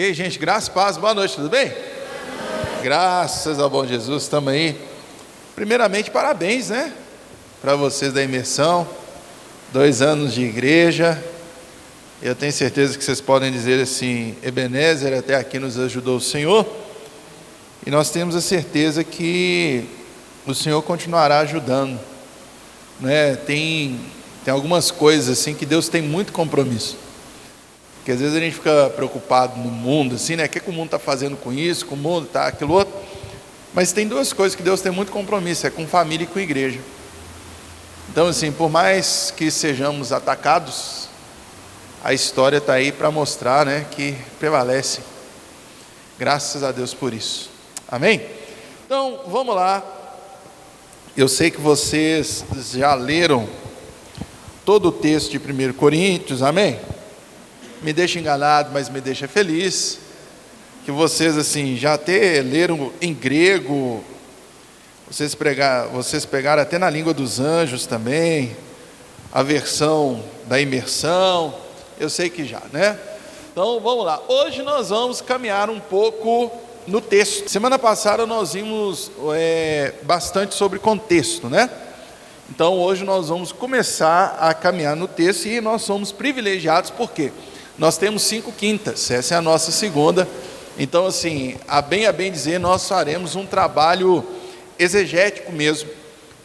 Ok, gente, graças e paz, boa noite, tudo bem? Graças ao bom Jesus, estamos aí. Primeiramente, parabéns, né? Para vocês da imersão, 2 anos de igreja. Eu tenho certeza que vocês podem dizer assim: Ebenezer, até aqui nos ajudou o Senhor. E nós temos a certeza que o Senhor continuará ajudando, né? Tem algumas coisas assim que Deus tem muito compromisso. Porque às vezes a gente fica preocupado no mundo, assim, né? O que o mundo está fazendo com isso, com o mundo, tá, aquilo outro. Mas tem 2 coisas que Deus tem muito compromisso: é com família e com igreja. Então, assim, por mais que sejamos atacados, a história está aí para mostrar, né, que prevalece. Graças a Deus por isso. Amém? Então, vamos lá. Eu sei que vocês já leram todo o texto de 1 Coríntios, amém? Me deixa enganado, mas me deixa feliz que vocês assim já até leram em grego, vocês pegaram até na língua dos anjos também, a versão da imersão, eu sei que já, né? Então vamos lá, hoje nós vamos caminhar um pouco no texto. Semana passada nós vimos bastante sobre contexto, né? Então hoje nós vamos começar a caminhar no texto e nós somos privilegiados, por quê? Nós temos 5 quintas, essa é a nossa segunda. Então assim, a bem dizer, nós faremos um trabalho exegético mesmo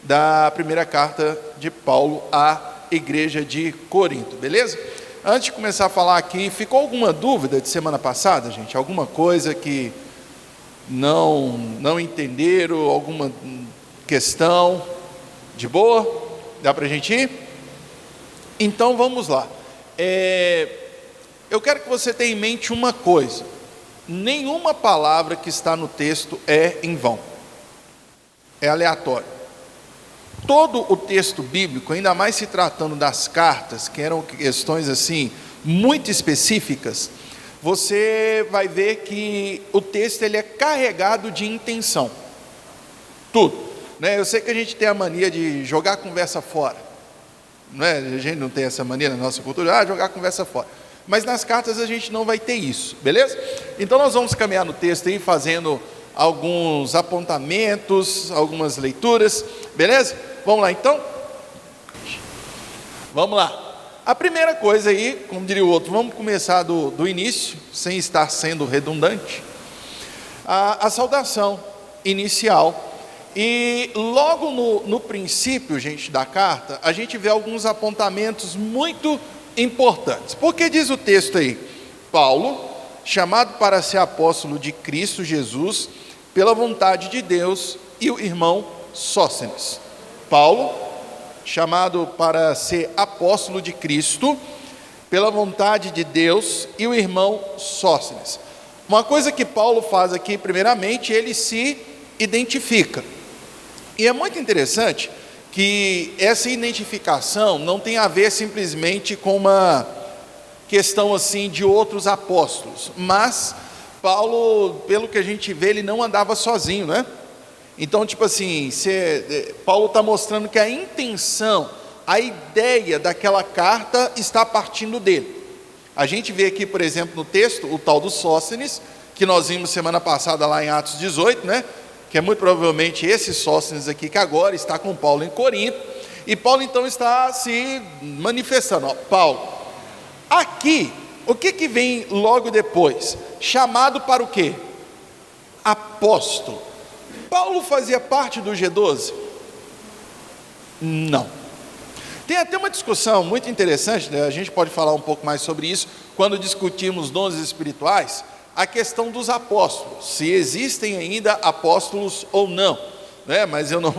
da primeira carta de Paulo à igreja de Corinto, beleza? Antes de começar a falar aqui, ficou alguma dúvida de semana passada, gente? Alguma coisa que não entenderam, alguma questão? De boa? Dá para a gente ir? Então vamos lá. Eu quero que você tenha em mente uma coisa: nenhuma palavra que está no texto é em vão, é aleatório. Todo o texto bíblico, ainda mais se tratando das cartas, que eram questões assim muito específicas, você vai ver que o texto ele é carregado de intenção. Tudo, né? Eu sei que a gente tem a mania de jogar a conversa fora, não é? A gente não tem essa mania na nossa cultura, jogar a conversa fora. Mas nas cartas a gente não vai ter isso, beleza? Então nós vamos caminhar no texto aí, fazendo alguns apontamentos, algumas leituras, beleza? Vamos lá então? Vamos lá. A primeira coisa aí, como diria o outro, vamos começar do início, sem estar sendo redundante. A saudação inicial. E logo no princípio, gente, da carta, a gente vê alguns apontamentos muito importantes. Porque diz o texto aí: Paulo, chamado para ser apóstolo de Cristo Jesus, pela vontade de Deus, e o irmão Sóstenes. Paulo, chamado para ser apóstolo de Cristo, pela vontade de Deus, e o irmão Sóstenes. Uma coisa que Paulo faz aqui, primeiramente, ele se identifica. E é muito interessante que essa identificação não tem a ver simplesmente com uma questão assim de outros apóstolos, mas Paulo, pelo que a gente vê, ele não andava sozinho, né? Então, tipo assim, Paulo está mostrando que a intenção, a ideia daquela carta está partindo dele. A gente vê aqui, por exemplo, no texto, o tal do Sóstenes, que nós vimos semana passada lá em Atos 18, né? Que é muito provavelmente esse Sóstenes aqui, que agora está com Paulo em Corinto, e Paulo então está se manifestando. Paulo, aqui, o que vem logo depois? Chamado para o quê? Apóstolo. Paulo fazia parte do G12? Não. Tem até uma discussão muito interessante, né? A gente pode falar um pouco mais sobre isso, quando discutimos dons espirituais, a questão dos apóstolos, se existem ainda apóstolos ou não, né? Mas eu não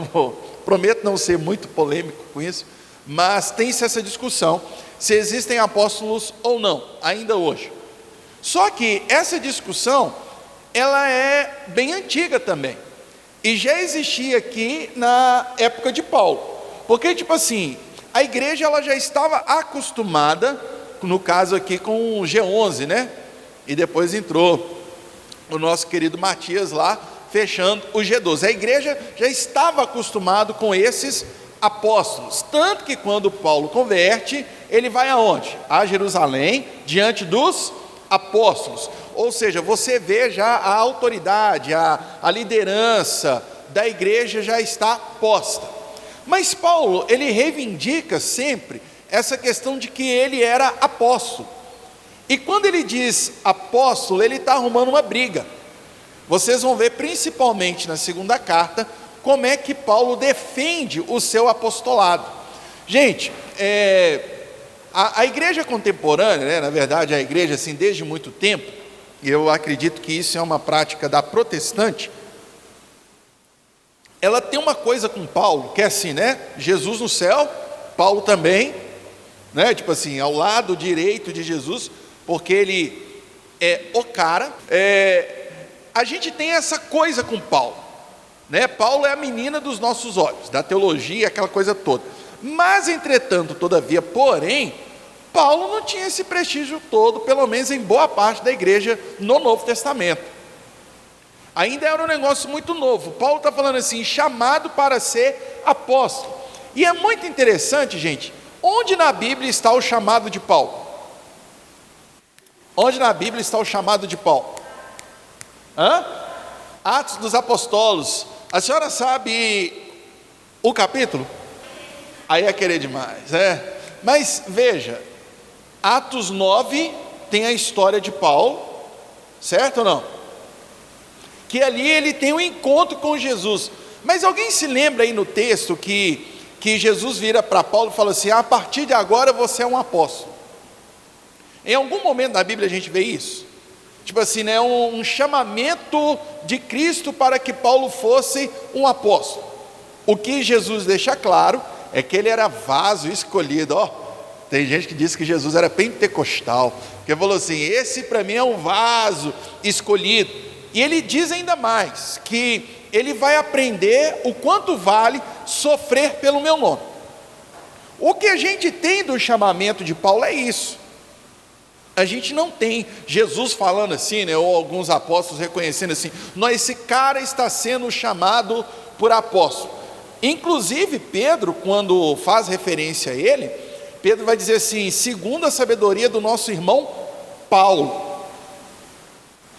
prometo não ser muito polêmico com isso, mas tem-se essa discussão, se existem apóstolos ou não, ainda hoje. Só que essa discussão, ela é bem antiga também, e já existia aqui na época de Paulo, porque tipo assim, a igreja ela já estava acostumada, no caso aqui com o G11, né? E depois entrou o nosso querido Matias lá, fechando o G12. A igreja já estava acostumado com esses apóstolos, tanto que quando Paulo converte, ele vai aonde? A Jerusalém, diante dos apóstolos. ou seja, você vê já a autoridade, a liderança da igreja já está posta. Mas Paulo, ele reivindica sempre essa questão de que ele era apóstolo. E quando ele diz apóstolo, ele está arrumando uma briga. Vocês vão ver principalmente na segunda carta, como é que Paulo defende o seu apostolado. Gente, a igreja contemporânea, né, na verdade a igreja assim, desde muito tempo, e eu acredito que isso é uma prática da protestante, ela tem uma coisa com Paulo, que é assim, né? Jesus no céu, Paulo também, né? Tipo assim, ao lado direito de Jesus, porque ele é o cara. A gente tem essa coisa com Paulo, né? Paulo é a menina dos nossos olhos, da teologia, aquela coisa toda. Mas, entretanto, todavia, porém, Paulo não tinha esse prestígio todo, pelo menos em boa parte da igreja no Novo Testamento. Ainda era um negócio muito novo. Paulo está falando assim, chamado para ser apóstolo. E é muito interessante, gente, onde na Bíblia está o chamado de Paulo? Onde na Bíblia está o chamado de Paulo? Atos dos Apóstolos. A senhora sabe o capítulo? Aí é querer demais, Mas veja, Atos 9 tem a história de Paulo, certo ou não? Que ali ele tem um encontro com Jesus. Mas alguém se lembra aí no texto que Jesus vira para Paulo e fala assim, a partir de agora você é um apóstolo. Em algum momento da Bíblia a gente vê isso? Tipo assim, né, um chamamento de Cristo para que Paulo fosse um apóstolo. O que Jesus deixa claro é que ele era vaso escolhido. Tem gente que diz que Jesus era pentecostal, que falou assim, esse para mim é um vaso escolhido. E ele diz ainda mais, que ele vai aprender o quanto vale sofrer pelo meu nome. O que a gente tem do chamamento de Paulo é isso. A gente não tem Jesus falando assim, né, ou alguns apóstolos reconhecendo assim, não, esse cara está sendo chamado por apóstolo. Inclusive Pedro, quando faz referência a ele, Pedro vai dizer assim, segundo a sabedoria do nosso irmão Paulo.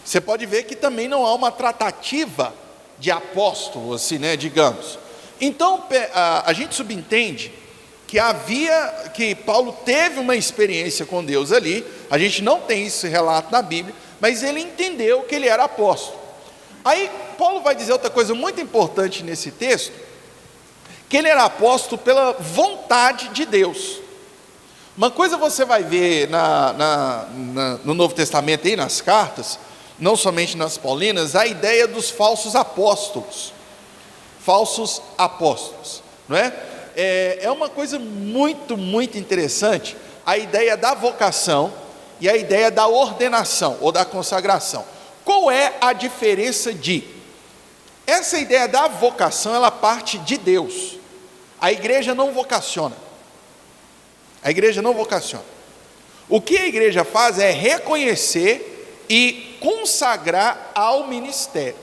Você pode ver que também não há uma tratativa de apóstolo, assim, né, digamos. Então, a gente subentende que Paulo teve uma experiência com Deus ali, a gente não tem esse relato na Bíblia, mas ele entendeu que ele era apóstolo. Aí, Paulo vai dizer outra coisa muito importante nesse texto, que ele era apóstolo pela vontade de Deus. Uma coisa você vai ver no Novo Testamento e nas cartas, não somente nas paulinas, a ideia dos falsos apóstolos, não é? É uma coisa muito, muito interessante, a ideia da vocação e a ideia da ordenação, ou da consagração. Qual é a diferença essa ideia da vocação, ela parte de Deus, a igreja não vocaciona, o que a igreja faz é reconhecer e consagrar ao ministério,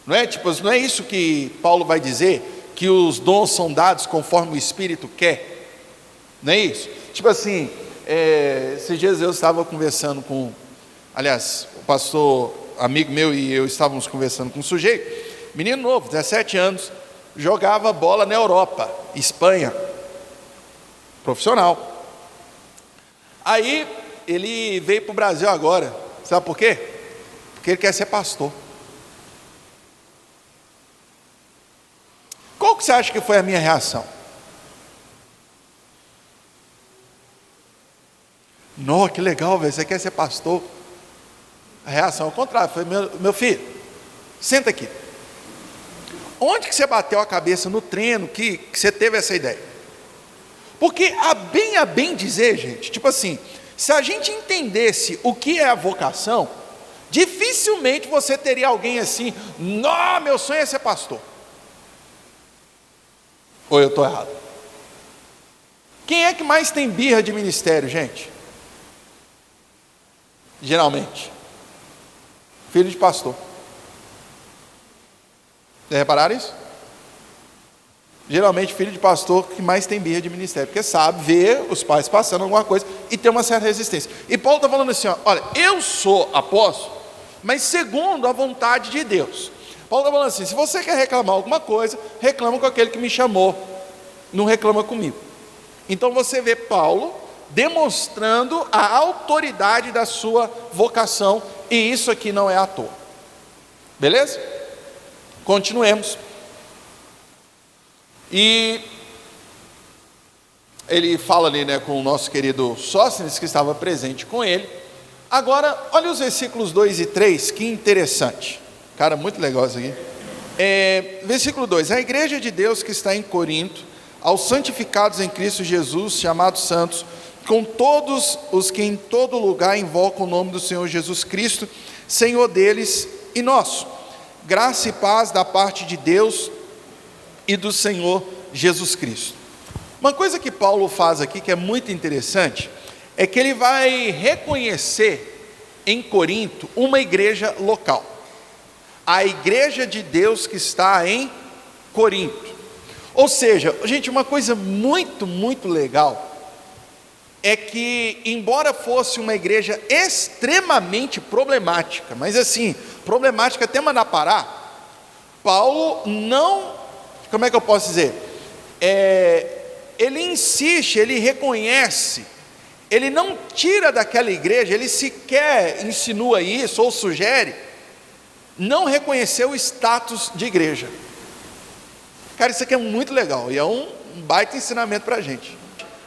não é? Tipo, não é isso que Paulo vai dizer, que os dons são dados conforme o Espírito quer, não é isso? Tipo assim, esses dias eu estava conversando o pastor, amigo meu e eu estávamos conversando com um sujeito, menino novo, 17 anos, jogava bola na Europa, Espanha, profissional. Aí ele veio para o Brasil agora. Sabe por quê? Porque ele quer ser pastor. Qual que você acha que foi a minha reação? Nossa, que legal, velho, você quer ser pastor? A reação ao contrário, foi, meu filho, senta aqui. Onde que você bateu a cabeça no treino que você teve essa ideia? Porque a bem dizer, gente, tipo assim, se a gente entendesse o que é a vocação, dificilmente você teria alguém assim, não, meu sonho é ser pastor. Ou eu estou errado? Quem é que mais tem birra de ministério, gente? Geralmente, filho de pastor. Vocês repararam isso? Geralmente filho de pastor que mais tem birra de ministério, porque sabe ver os pais passando alguma coisa e tem uma certa resistência. E Paulo está falando assim, ó, olha, eu sou apóstolo, mas segundo a vontade de Deus. Paulo está falando assim, se você quer reclamar alguma coisa, reclama com aquele que me chamou, não reclama comigo. Então você vê Paulo demonstrando a autoridade da sua vocação, e isso aqui não é à toa. Beleza? Continuemos. E ele fala ali, né, com o nosso querido Sóstenes, que estava presente com ele. Agora, olha os versículos 2 e 3, que interessante. Cara, muito legal isso aqui. Versículo 2: a igreja de Deus que está em Corinto, aos santificados em Cristo Jesus, chamados santos, com todos os que em todo lugar invocam o nome do Senhor Jesus Cristo, Senhor deles e nosso. Graça e paz da parte de Deus e do Senhor Jesus Cristo. Uma coisa que Paulo faz aqui que é muito interessante, é que ele vai reconhecer em Corinto uma igreja local, a igreja de Deus que está em Corinto. Ou seja, gente, uma coisa muito, muito legal, é que embora fosse uma igreja extremamente problemática, mas assim, problemática até mandar parar, Paulo não, como é que eu posso dizer? Ele insiste, ele reconhece, ele não tira daquela igreja, ele sequer insinua isso ou sugere, não reconhecer o status de igreja. Cara, isso aqui é muito legal e é um baita ensinamento para a gente.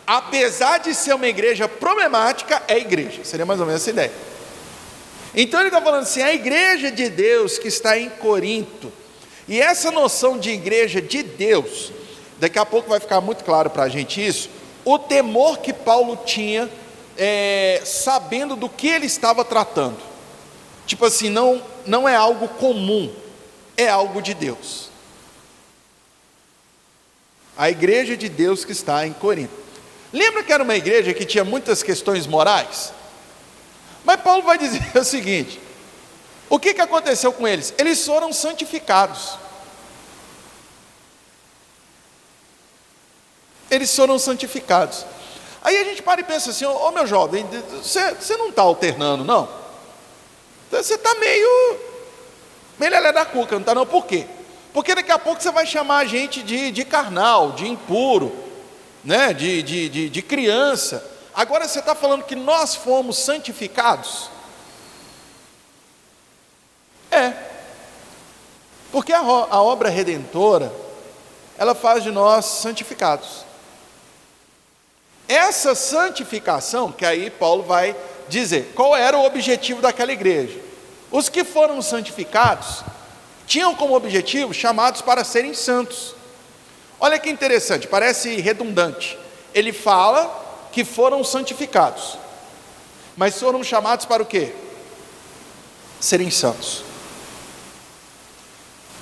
Apesar de ser uma igreja problemática, é igreja, seria mais ou menos essa ideia. Então ele está falando assim, a igreja de Deus que está em Corinto, e essa noção de igreja de Deus, daqui a pouco vai ficar muito claro para a gente isso, o temor que Paulo tinha, sabendo do que ele estava tratando. Tipo assim, não é algo comum, é algo de Deus. A igreja de Deus que está em Corinto. Lembra que era uma igreja que tinha muitas questões morais? Mas Paulo vai dizer o seguinte, o que aconteceu com eles? Eles foram santificados. Eles foram santificados. Aí a gente para e pensa assim, ô meu jovem, você não está alternando, não? Você está meio lelé da cuca, não está não? Por quê? Porque daqui a pouco você vai chamar a gente de carnal, de impuro, né? de criança. Agora você está falando que nós fomos santificados? Porque a obra redentora, ela faz de nós santificados. Essa santificação, que aí Paulo vai dizer, qual era o objetivo daquela igreja? Os que foram santificados, tinham como objetivo, chamados para serem santos. Olha que interessante, parece redundante, ele fala que foram santificados, mas foram chamados para o quê? Serem santos.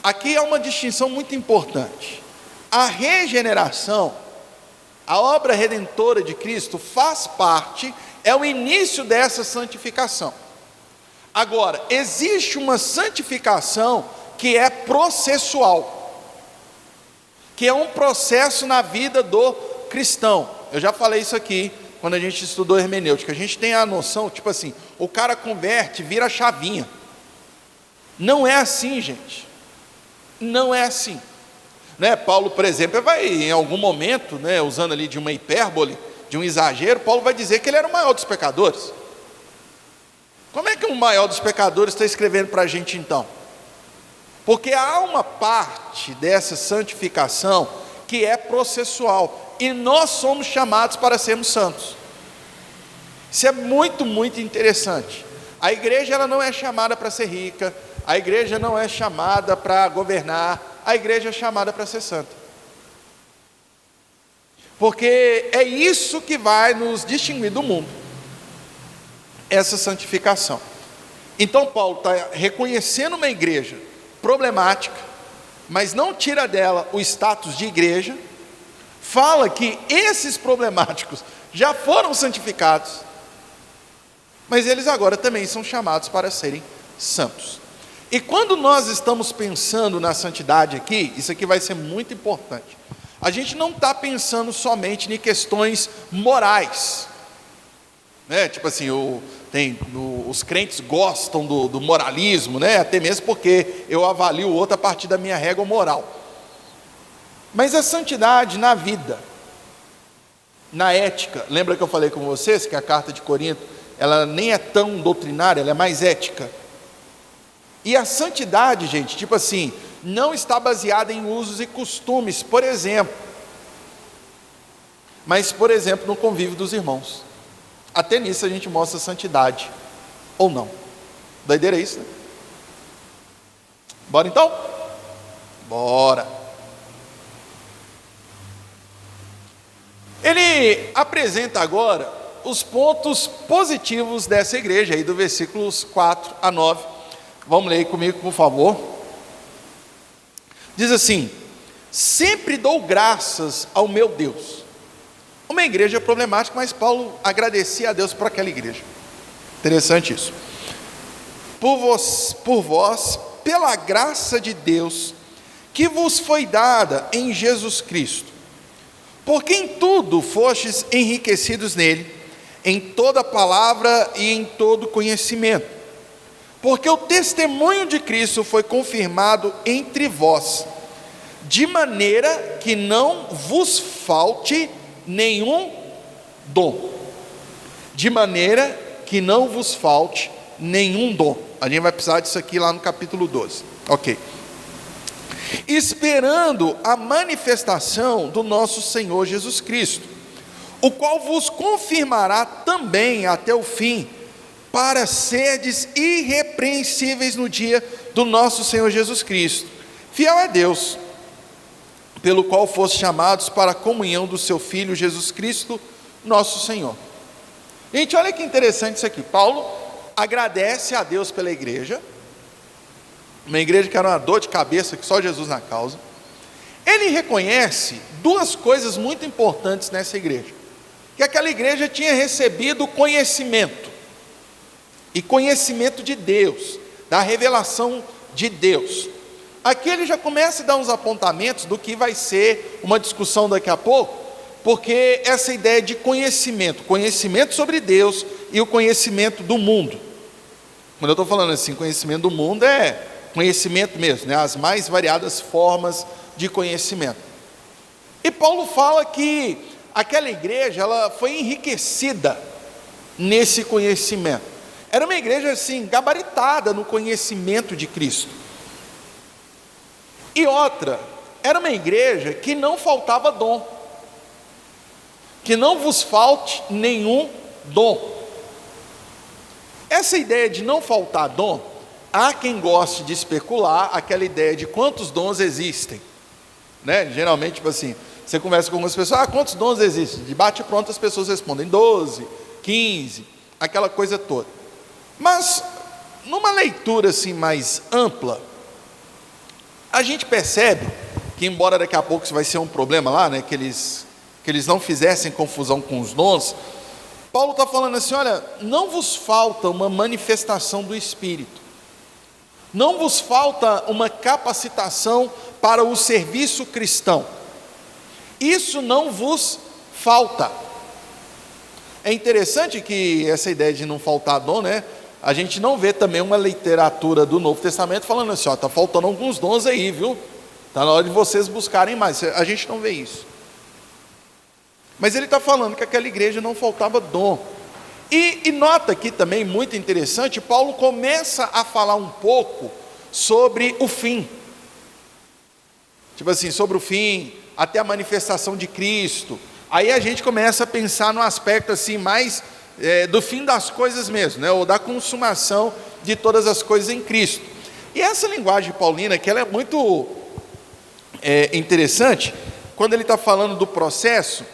Aqui há uma distinção muito importante, a regeneração, a obra redentora de Cristo faz parte, é o início dessa santificação. Agora, existe uma santificação que é processual, que é um processo na vida do cristão. Eu já falei isso aqui, quando a gente estudou hermenêutica, a gente tem a noção, tipo assim, o cara converte, vira chavinha. Não é assim, gente, não é assim. Né? Paulo, por exemplo, vai em algum momento, né, usando ali de uma hipérbole, de um exagero, Paulo vai dizer que ele era o maior dos pecadores. Como é que o maior dos pecadores está escrevendo para a gente então? Porque há uma parte dessa santificação que é processual, e nós somos chamados para sermos santos. Isso é muito, muito interessante. A igreja ela não é chamada para ser rica, a igreja não é chamada para governar, a igreja é chamada para ser santa. Porque é isso que vai nos distinguir do mundo, essa santificação. Então Paulo está reconhecendo uma igreja problemática, mas não tira dela o status de igreja, fala que esses problemáticos já foram santificados, mas eles agora também são chamados para serem santos. E quando nós estamos pensando na santidade aqui, isso aqui vai ser muito importante. a gente não está pensando somente em questões morais, né? Tipo assim, os crentes gostam do moralismo, né? Até mesmo porque eu avalio o outro a partir da minha régua moral. Mas a santidade na vida, na ética, lembra que eu falei com vocês que a carta de Corinto, ela nem é tão doutrinária, ela é mais ética. E a santidade, gente, tipo assim, não está baseada em usos e costumes, por exemplo, mas, por exemplo, no convívio dos irmãos. Até nisso a gente mostra santidade, ou não. Doideira isso, né? Bora então? Bora. Ele apresenta agora os pontos positivos dessa igreja, aí do versículos 4 a 9. Vamos ler comigo, por favor. Diz assim: sempre dou graças ao meu Deus. Uma igreja problemática, mas Paulo agradecia a Deus por aquela igreja. Interessante isso. Por vós, pela graça de Deus, que vos foi dada em Jesus Cristo, porque em tudo fostes enriquecidos nele, em toda palavra e em todo conhecimento, porque o testemunho de Cristo foi confirmado entre vós, de maneira que não vos falte nenhum dom. De maneira que não vos falte nenhum dom. A gente vai precisar disso aqui lá no capítulo 12. Ok. Esperando a manifestação do nosso Senhor Jesus Cristo, o qual vos confirmará também até o fim, para serdes irrepreensíveis no dia do nosso Senhor Jesus Cristo. Fiel é Deus, pelo qual fostes chamados para a comunhão do seu Filho Jesus Cristo, nosso Senhor. Gente, olha que interessante isso aqui. Paulo agradece a Deus pela igreja, uma igreja que era uma dor de cabeça, que só Jesus na causa. Ele reconhece duas coisas muito importantes nessa igreja: que aquela igreja tinha recebido conhecimento, e conhecimento de Deus, da revelação de Deus. Aqui ele já começa a dar uns apontamentos do que vai ser uma discussão daqui a pouco, porque essa ideia de conhecimento sobre Deus e o conhecimento do mundo. Quando eu estou falando assim, conhecimento do mundo é conhecimento mesmo, né? As mais variadas formas de conhecimento. E Paulo fala que aquela igreja, ela foi enriquecida nesse conhecimento. Era uma igreja assim, gabaritada no conhecimento de Cristo. E outra, era uma igreja que não faltava dom. Que não vos falte nenhum dom. Essa ideia de não faltar dom, há quem goste de especular aquela ideia de quantos dons existem, né? Geralmente, tipo assim, você conversa com algumas pessoas, quantos dons existem? De bate pronto as pessoas respondem 12, 15, aquela coisa toda. Mas, numa leitura assim mais ampla, a gente percebe que, embora daqui a pouco isso vai ser um problema lá, né, que eles não fizessem confusão com os dons, Paulo está falando assim: olha, não vos falta uma manifestação do Espírito, não vos falta uma capacitação para o serviço cristão, isso não vos falta. É interessante que essa ideia de não faltar dom, né, a gente não vê também uma literatura do Novo Testamento falando assim: está faltando alguns dons aí, viu? Está na hora de vocês buscarem mais. A gente não vê isso. Mas ele está falando que aquela igreja não faltava dom. E nota aqui também, muito interessante, Paulo começa a falar um pouco sobre o fim. Tipo assim, sobre o fim, até a manifestação de Cristo. Aí a gente começa a pensar no aspecto assim mais do fim das coisas mesmo, né? Ou da consumação de todas as coisas em Cristo. E essa linguagem paulina, que ela é muito interessante, quando ele está falando do processo,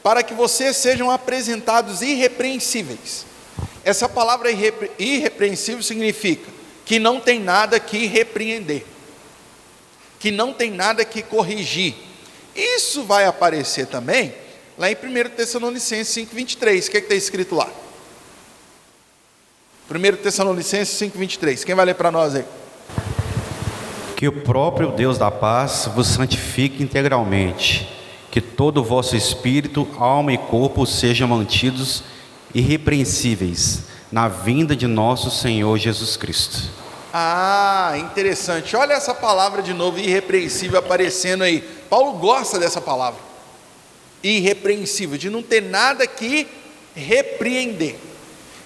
para que vocês sejam apresentados irrepreensíveis. Essa palavra irrepreensível significa que não tem nada que repreender, que não tem nada que corrigir. Isso vai aparecer também lá em 1 Tessalonicenses 5,23. O que está escrito lá? 1 Tessalonicenses 5,23. Quem vai ler para nós aí? Que o próprio Deus da paz vos santifique integralmente, que todo o vosso espírito, alma e corpo sejam mantidos irrepreensíveis na vinda de nosso Senhor Jesus Cristo. Ah, interessante. Olha essa palavra de novo, irrepreensível, aparecendo aí. Paulo gosta dessa palavra, irrepreensível, de não ter nada que repreender.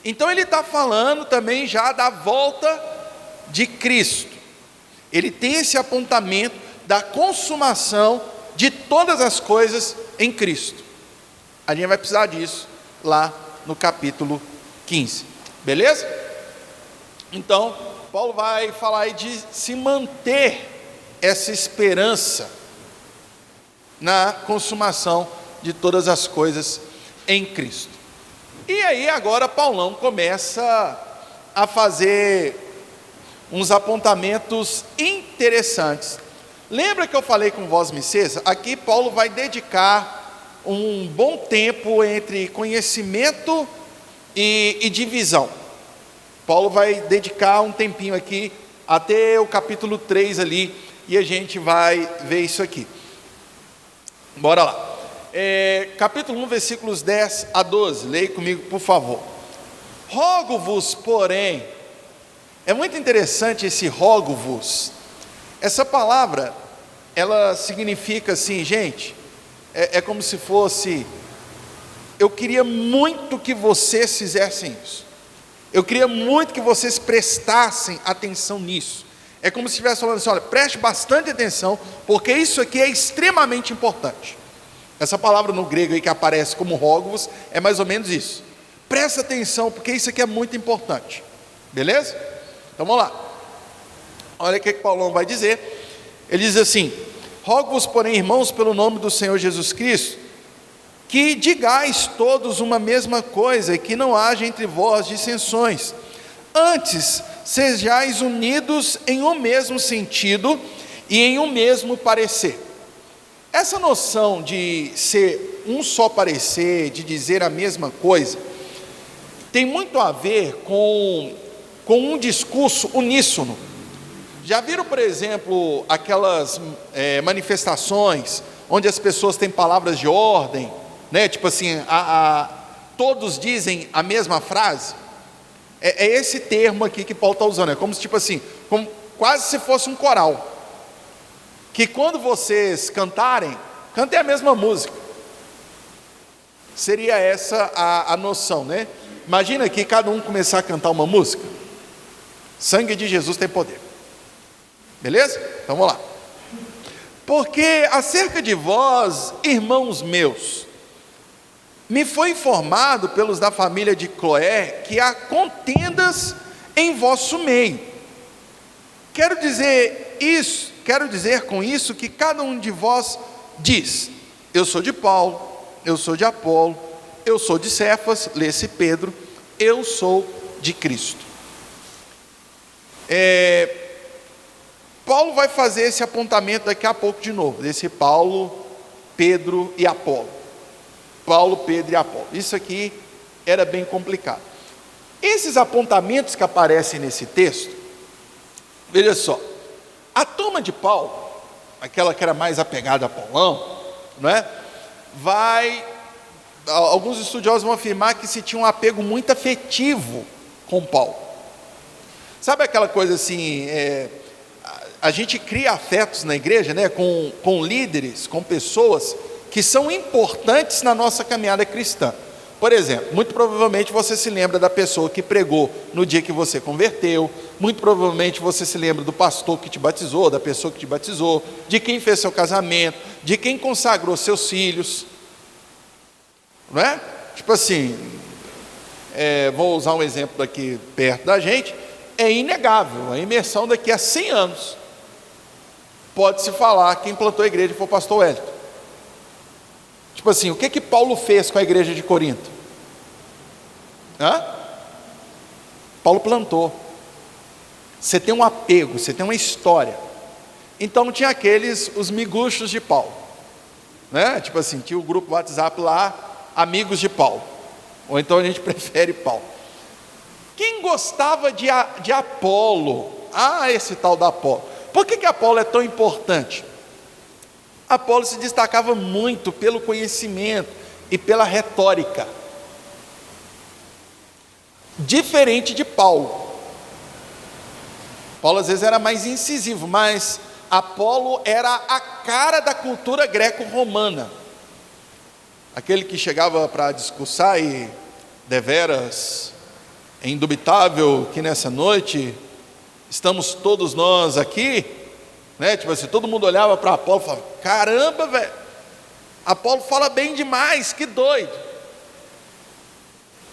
Então ele está falando também já da volta de Cristo. Ele tem esse apontamento da consumação de todas as coisas em Cristo. A gente vai precisar disso lá no capítulo 15, beleza? Então, Paulo vai falar aí de se manter essa esperança na consumação de todas as coisas em Cristo. E aí agora Paulão começa a fazer uns apontamentos interessantes. Lembra que eu falei com vós, Messias? Aqui Paulo vai dedicar um bom tempo entre conhecimento e divisão. Paulo vai dedicar um tempinho aqui, até o capítulo 3 ali, e a gente vai ver isso aqui. Bora lá. Capítulo 1, versículos 10 a 12, leia comigo, por favor. Rogo-vos, porém, é muito interessante esse rogo-vos. Essa palavra, ela significa assim, gente, é como se fosse, eu queria muito que vocês fizessem isso. Eu queria muito que vocês prestassem atenção nisso. É como se estivesse falando assim, olha, preste bastante atenção, porque isso aqui é extremamente importante. Essa palavra no grego aí que aparece como rogo-vos, é mais ou menos isso. Presta atenção, porque isso aqui é muito importante. Beleza? Então vamos lá. Olha o que Paulão vai dizer. Ele diz assim: rogo-vos, porém, irmãos, pelo nome do Senhor Jesus Cristo, que digais todos uma mesma coisa, e que não haja entre vós dissensões. Antes, sejais unidos em um mesmo sentido e em um mesmo parecer. Essa noção de ser um só parecer, de dizer a mesma coisa, tem muito a ver com um discurso uníssono. Já viram, por exemplo, aquelas manifestações onde as pessoas têm palavras de ordem, né? Tipo assim, todos dizem a mesma frase? É esse termo aqui que Paulo está usando. É como se, tipo assim, quase se fosse um coral, que quando vocês cantarem, cantem a mesma música. Seria essa a noção, né? Imagina que cada um começar a cantar uma música. Sangue de Jesus tem poder. Beleza? Então vamos lá. Porque acerca de vós, irmãos meus, me foi informado pelos da família de Cloé que há contendas em vosso meio. Quero dizer com isso que cada um de vós diz: eu sou de Paulo, eu sou de Apolo, eu sou de Cefas, lê-se Pedro, eu sou de Cristo. Paulo vai fazer esse apontamento daqui a pouco de novo, desse Paulo, Pedro e Apolo. Paulo, Pedro e Apolo. Isso aqui era bem complicado. Esses apontamentos que aparecem nesse texto, veja só, a turma de Paulo, aquela que era mais apegada a Paulão, não é? Alguns estudiosos vão afirmar que se tinha um apego muito afetivo com Paulo. Sabe aquela coisa assim, a gente cria afetos na igreja, né, com líderes, com pessoas que são importantes na nossa caminhada cristã. Por exemplo, muito provavelmente você se lembra da pessoa que pregou no dia que você converteu, muito provavelmente você se lembra do pastor que te batizou, da pessoa que te batizou, de quem fez seu casamento, de quem consagrou seus filhos, não é? Tipo assim, vou usar um exemplo aqui perto da gente, é inegável, a imersão daqui a 100 anos, pode-se falar, quem plantou a igreja foi o pastor Wellington. Tipo assim, o que Paulo fez com a igreja de Corinto? Paulo plantou. Você tem um apego, você tem uma história. Então tinha os miguxos de Paulo, né? Tipo assim, tinha o grupo WhatsApp lá, amigos de Paulo, ou então a gente prefere Paulo. Quem gostava de Apolo? Esse tal da Apolo. Por que Apolo é tão importante? Apolo se destacava muito pelo conhecimento e pela retórica, diferente de Paulo. Paulo às vezes era mais incisivo, mas Apolo era a cara da cultura greco-romana, aquele que chegava para discursar e deveras, é indubitável que nessa noite estamos todos nós aqui, né? Tipo assim, todo mundo olhava para Apolo e falava: caramba, velho, Apolo fala bem demais, que doido.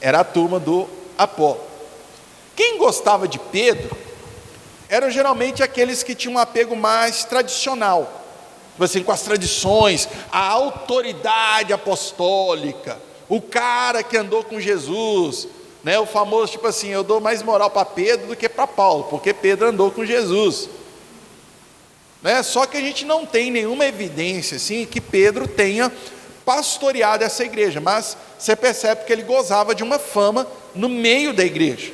Era a turma do Apolo. Quem gostava de Pedro eram geralmente aqueles que tinham um apego mais tradicional, tipo assim, com as tradições, a autoridade apostólica, o cara que andou com Jesus, né? O famoso tipo assim: eu dou mais moral para Pedro do que para Paulo, porque Pedro andou com Jesus, né? Só que a gente não tem nenhuma evidência assim que Pedro tenha pastoreado essa igreja, mas você percebe que ele gozava de uma fama no meio da igreja.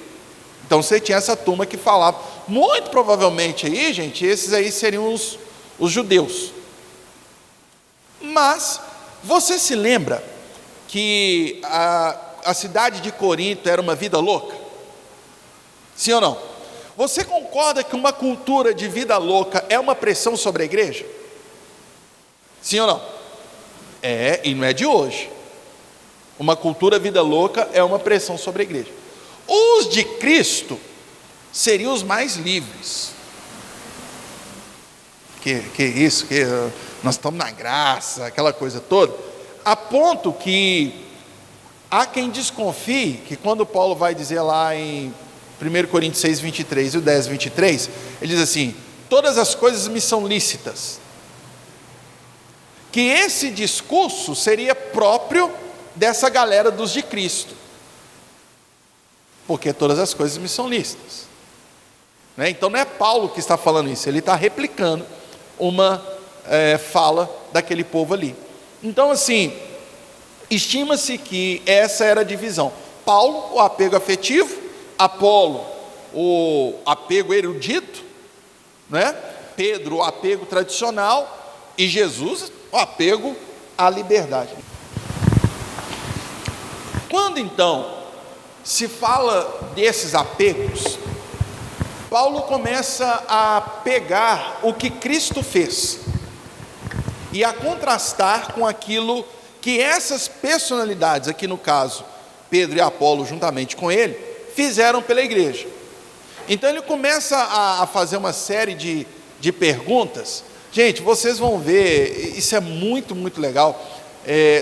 Então você tinha essa turma que falava, muito provavelmente aí, gente, esses aí seriam os judeus. Mas você se lembra que a cidade de Corinto era uma vida louca? Sim ou não? Você concorda que uma cultura de vida louca é uma pressão sobre a igreja? Sim ou não? É, e não é de hoje. Uma cultura vida louca é uma pressão sobre a igreja. Os de Cristo seriam os mais livres. Que isso, que nós estamos na graça, aquela coisa toda. A ponto que há quem desconfie que quando Paulo vai dizer lá em 1 Coríntios 6, 23 e o 10, 23, ele diz assim: todas as coisas me são lícitas. Que esse discurso seria próprio dessa galera dos de Cristo, porque todas as coisas me são lícitas, né? Então não é Paulo que está falando isso, ele está replicando uma fala daquele povo ali. Então assim, estima-se que essa era a divisão: Paulo, o apego afetivo; Apolo, o apego erudito, né? Pedro, o apego tradicional; e Jesus, o apego à liberdade. Quando então se fala desses apegos, Paulo começa a pegar o que Cristo fez e a contrastar com aquilo que essas personalidades, aqui no caso Pedro e Apolo juntamente com ele, fizeram pela igreja. Então ele começa a fazer uma série de perguntas. Gente, vocês vão ver, isso é muito, muito legal.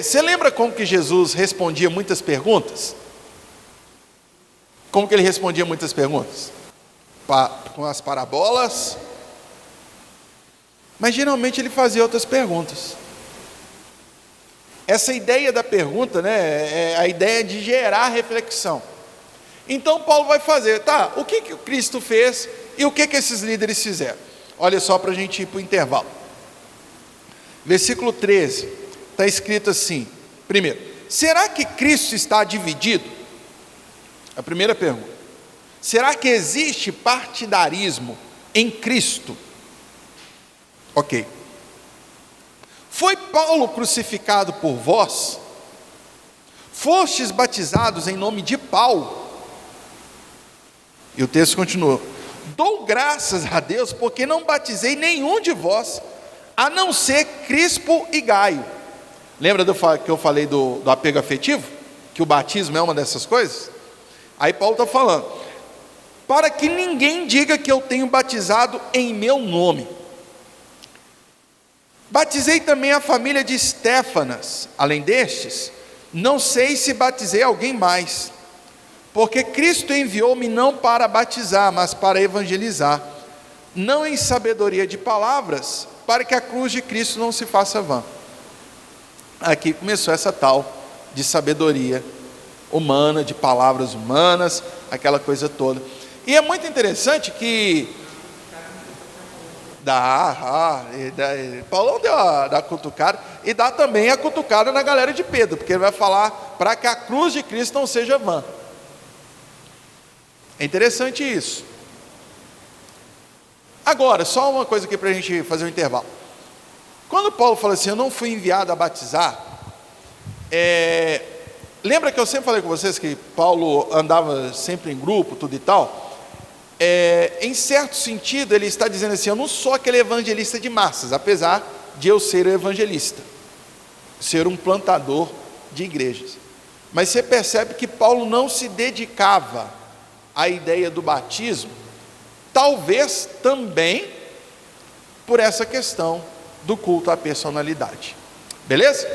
Você lembra como que Jesus respondia muitas perguntas? Como que ele respondia muitas perguntas? Com as parábolas. Mas geralmente ele fazia outras perguntas. Essa ideia da pergunta, né, é a ideia de gerar reflexão. Então Paulo vai fazer, tá, o que o Cristo fez e o que esses líderes fizeram? Olha só para a gente ir para o intervalo. Versículo 13, está escrito assim: primeiro, será que Cristo está dividido? A primeira pergunta. Será que existe partidarismo em Cristo? Ok. Foi Paulo crucificado por vós? Fostes batizados em nome de Paulo? E o texto continua: dou graças a Deus, porque não batizei nenhum de vós, a não ser Crispo e Gaio. Lembra que eu falei do apego afetivo? Que o batismo é uma dessas coisas? Aí Paulo está falando: para que ninguém diga que eu tenho batizado em meu nome. Batizei também a família de Estéfanas. Além destes, não sei se batizei alguém mais, porque Cristo enviou-me não para batizar, mas para evangelizar, não em sabedoria de palavras, para que a cruz de Cristo não se faça vã. Aqui começou essa tal de sabedoria humana, de palavras humanas, aquela coisa toda. E é muito interessante que Paulo deu a cutucada, e dá também a cutucada na galera de Pedro, porque ele vai falar para que a cruz de Cristo não seja vã. É interessante isso. Agora, só uma coisa aqui para a gente fazer um intervalo. Quando Paulo fala assim, eu não fui enviado a batizar, lembra que eu sempre falei com vocês que Paulo andava sempre em grupo, tudo e tal? Em certo sentido, ele está dizendo assim, eu não sou aquele evangelista de massas, apesar de eu ser um evangelista, ser um plantador de igrejas. Mas você percebe que Paulo não se dedicava à ideia do batismo, talvez também por essa questão do culto à personalidade. Beleza?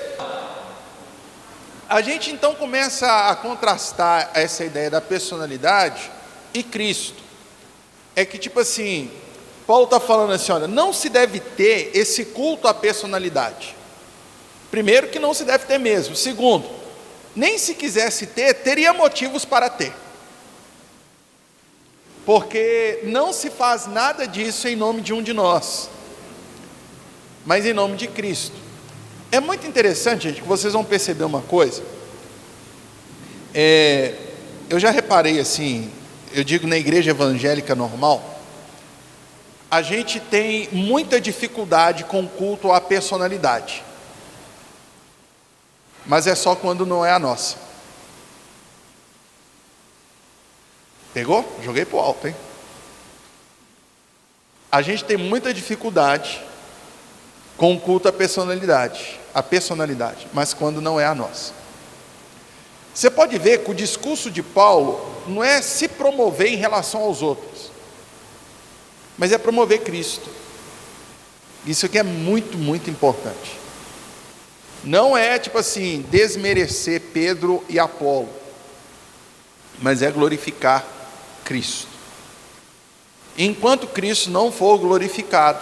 A gente então começa a contrastar essa ideia da personalidade e Cristo. É que tipo assim, Paulo está falando assim, olha, não se deve ter esse culto à personalidade. Primeiro que não se deve ter mesmo. Segundo, nem se quisesse ter, teria motivos para ter. Porque não se faz nada disso em nome de um de nós, mas em nome de Cristo. É muito interessante, gente, que vocês vão perceber uma coisa. Eu já reparei assim, eu digo na igreja evangélica normal, a gente tem muita dificuldade com o culto à personalidade. Mas é só quando não é a nossa. Pegou? Joguei pro alto, hein? A gente tem muita dificuldade com o culto à personalidade, mas quando não é a nossa. Você pode ver que o discurso de Paulo não é se promover em relação aos outros, mas é promover Cristo. Isso aqui é muito, muito importante. Não é tipo assim, desmerecer Pedro e Apolo, mas é glorificar Cristo. Enquanto Cristo não for glorificado,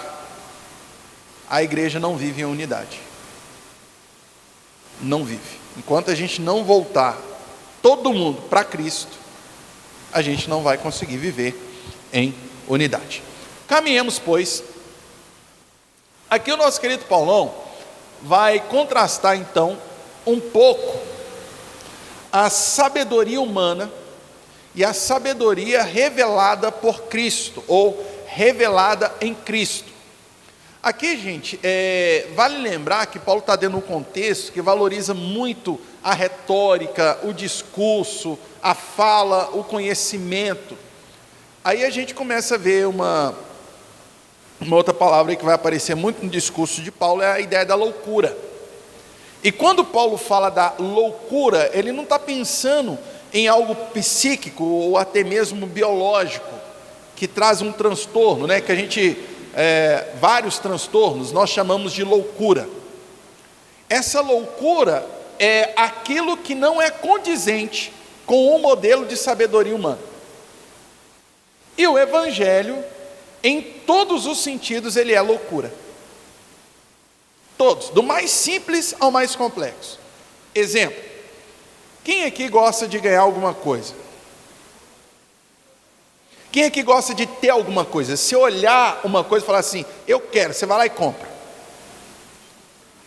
a igreja não vive em unidade. Não vive. Enquanto a gente não voltar todo mundo para Cristo, a gente não vai conseguir viver em unidade. Caminhemos, pois. Aqui o nosso querido Paulão vai contrastar então um pouco a sabedoria humana e a sabedoria revelada por Cristo, ou revelada em Cristo. Aqui, gente, vale lembrar que Paulo está dando um contexto que valoriza muito a retórica, o discurso, a fala, o conhecimento. Aí a gente começa a ver uma outra palavra que vai aparecer muito no discurso de Paulo, é a ideia da loucura. E quando Paulo fala da loucura, ele não está pensando em algo psíquico ou até mesmo biológico, que traz um transtorno, né? Que a gente... vários transtornos nós chamamos de loucura. Essa loucura é aquilo que não é condizente com o modelo de sabedoria humana. E o evangelho, em todos os sentidos, ele é loucura. Todos, do mais simples ao mais complexo. Exemplo: quem aqui gosta de ganhar alguma coisa? Quem aqui gosta de ter alguma coisa? Se olhar uma coisa e falar assim, eu quero, você vai lá e compra.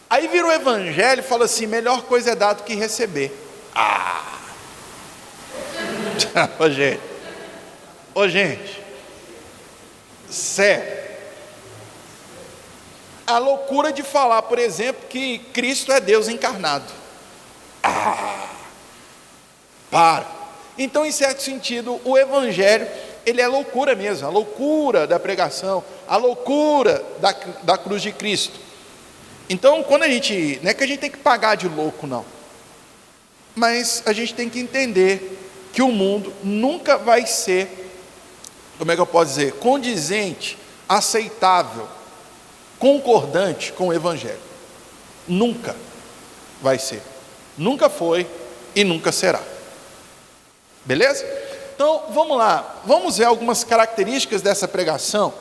Aí vira o evangelho e fala assim, melhor coisa é dar do que receber. Ô gente, sério. A loucura de falar, por exemplo, que Cristo é Deus encarnado. Para. Então, em certo sentido, o evangelho, ele é loucura mesmo, a loucura da pregação, a loucura da cruz de Cristo. Então, quando a gente, não é que a gente tem que pagar de louco, não, mas a gente tem que entender que o mundo nunca vai ser, como é que eu posso dizer, condizente, aceitável, concordante com o evangelho. Nunca vai ser, nunca foi e nunca será. Beleza? Então, vamos lá, vamos ver algumas características dessa pregação,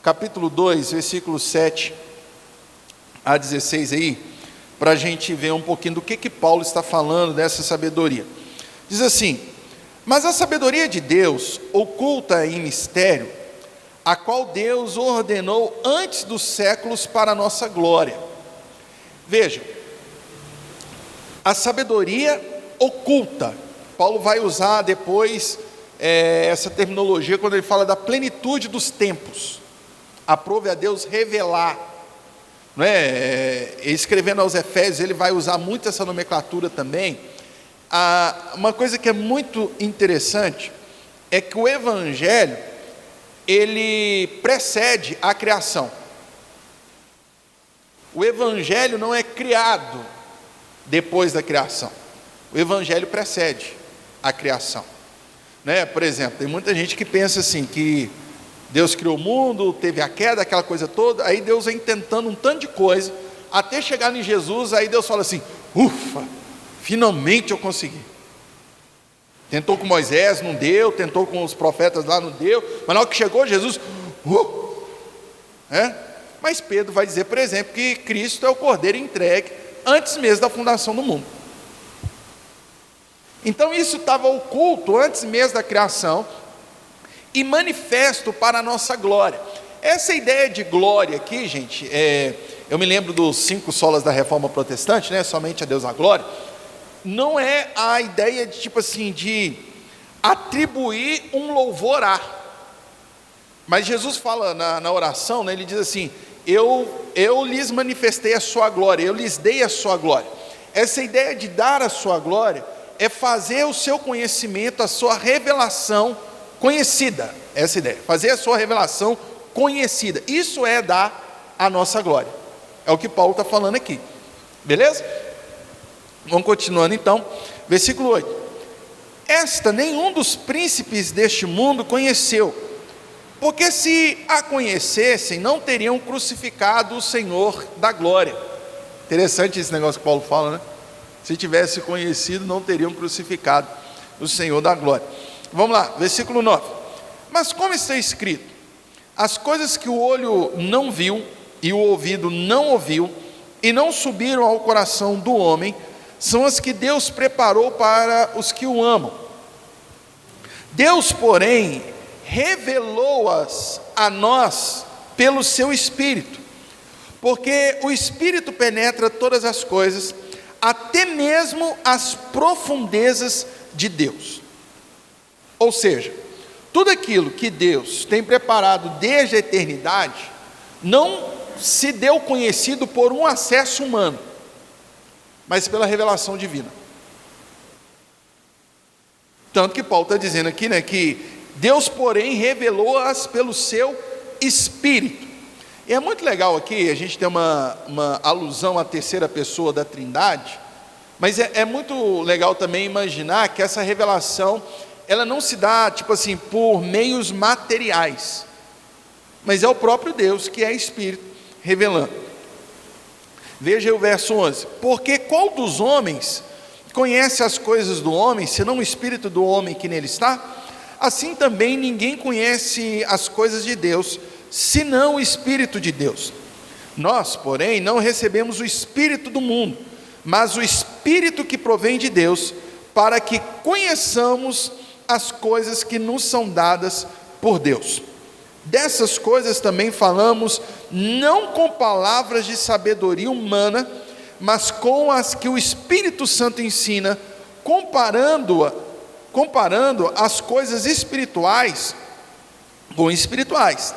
capítulo 2, versículo 7 a 16 aí, para a gente ver um pouquinho do que Paulo está falando dessa sabedoria. Diz assim, mas a sabedoria de Deus, oculta em mistério, a qual Deus ordenou antes dos séculos para a nossa glória. Vejam, a sabedoria oculta, Paulo vai usar depois essa terminologia quando ele fala da plenitude dos tempos. Aprove a Deus revelar. não é? Escrevendo aos Efésios, ele vai usar muito essa nomenclatura também. Uma coisa que é muito interessante é que o Evangelho, ele precede a criação. O Evangelho não é criado depois da criação. O Evangelho precede a criação, né? Por exemplo, tem muita gente que pensa assim, que Deus criou o mundo, teve a queda, aquela coisa toda, aí Deus vem tentando um tanto de coisa, até chegar em Jesus, aí Deus fala assim, ufa, finalmente eu consegui. Tentou com Moisés, não deu, tentou com os profetas lá, não deu, mas na hora que chegou Jesus, Mas Pedro vai dizer, por exemplo, que Cristo é o Cordeiro entregue antes mesmo da fundação do mundo. Então isso estava oculto antes mesmo da criação e manifesto para a nossa glória. Essa ideia de glória aqui, gente, eu me lembro dos 5 solas da Reforma Protestante, né? Somente a Deus a glória. Não é a ideia de tipo assim, de atribuir um louvor a. Mas Jesus fala na oração, né? Ele diz assim, eu lhes manifestei a sua glória, eu lhes dei a sua glória. Essa ideia de dar a sua glória é fazer o seu conhecimento, a sua revelação conhecida. Essa ideia, fazer a sua revelação conhecida. Isso é dar a nossa glória. É o que Paulo está falando aqui. Beleza? Vamos continuando então. Versículo 8. Esta nenhum dos príncipes deste mundo conheceu, porque se a conhecessem, não teriam crucificado o Senhor da glória. Interessante esse negócio que Paulo fala, né? Se tivesse conhecido, não teriam crucificado o Senhor da glória. Vamos lá, versículo 9. Mas como está escrito, as coisas que o olho não viu, e o ouvido não ouviu, e não subiram ao coração do homem, são as que Deus preparou para os que o amam. Deus, porém, revelou-as a nós pelo seu Espírito, porque o Espírito penetra todas as coisas, até mesmo as profundezas de Deus. Ou seja, tudo aquilo que Deus tem preparado desde a eternidade, não se deu conhecido por um acesso humano, mas pela revelação divina. Tanto que Paulo está dizendo aqui, né, que Deus, porém, revelou-as pelo seu Espírito. E é muito legal aqui, a gente tem uma alusão à terceira pessoa da Trindade, mas é muito legal também imaginar que essa revelação, ela não se dá, tipo assim, por meios materiais, mas é o próprio Deus, que é Espírito, revelando. Veja aí o verso 11. Porque qual dos homens conhece as coisas do homem, senão o Espírito do homem que nele está? Assim também ninguém conhece as coisas de Deus, senão o Espírito de Deus. Nós, porém, não recebemos o Espírito do mundo, mas o Espírito que provém de Deus, para que conheçamos as coisas que nos são dadas por Deus. Dessas coisas também falamos, não com palavras de sabedoria humana, mas com as que o Espírito Santo ensina, comparando as coisas espirituais com espirituais.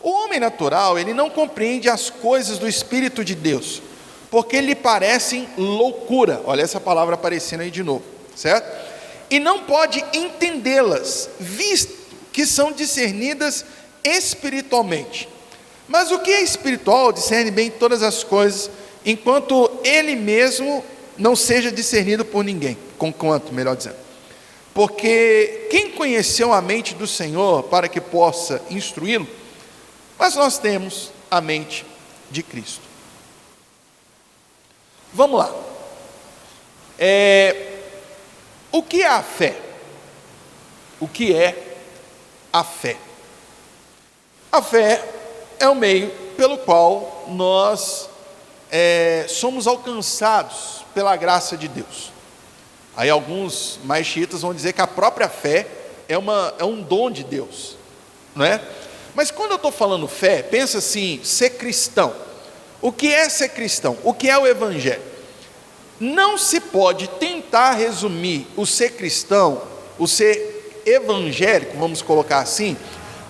O homem natural, ele não compreende as coisas do Espírito de Deus, porque lhe parecem loucura. Olha essa palavra aparecendo aí de novo, certo? E não pode entendê-las, visto que são discernidas espiritualmente. Mas o que é espiritual discerne bem todas as coisas, enquanto ele mesmo não seja discernido por ninguém, conquanto, melhor dizendo. Porque quem conheceu a mente do Senhor para que possa instruí-lo? Mas nós temos a mente de Cristo. Vamos lá. O que é a fé? O que é a fé? A fé é o meio pelo qual nós somos alcançados pela graça de Deus. Aí alguns mais xiitas vão dizer que a própria fé é um dom de Deus, não é? Mas quando eu estou falando fé, pensa assim, ser cristão. O que é ser cristão? O que é o Evangelho? Não se pode tentar resumir o ser cristão, o ser evangélico, vamos colocar assim,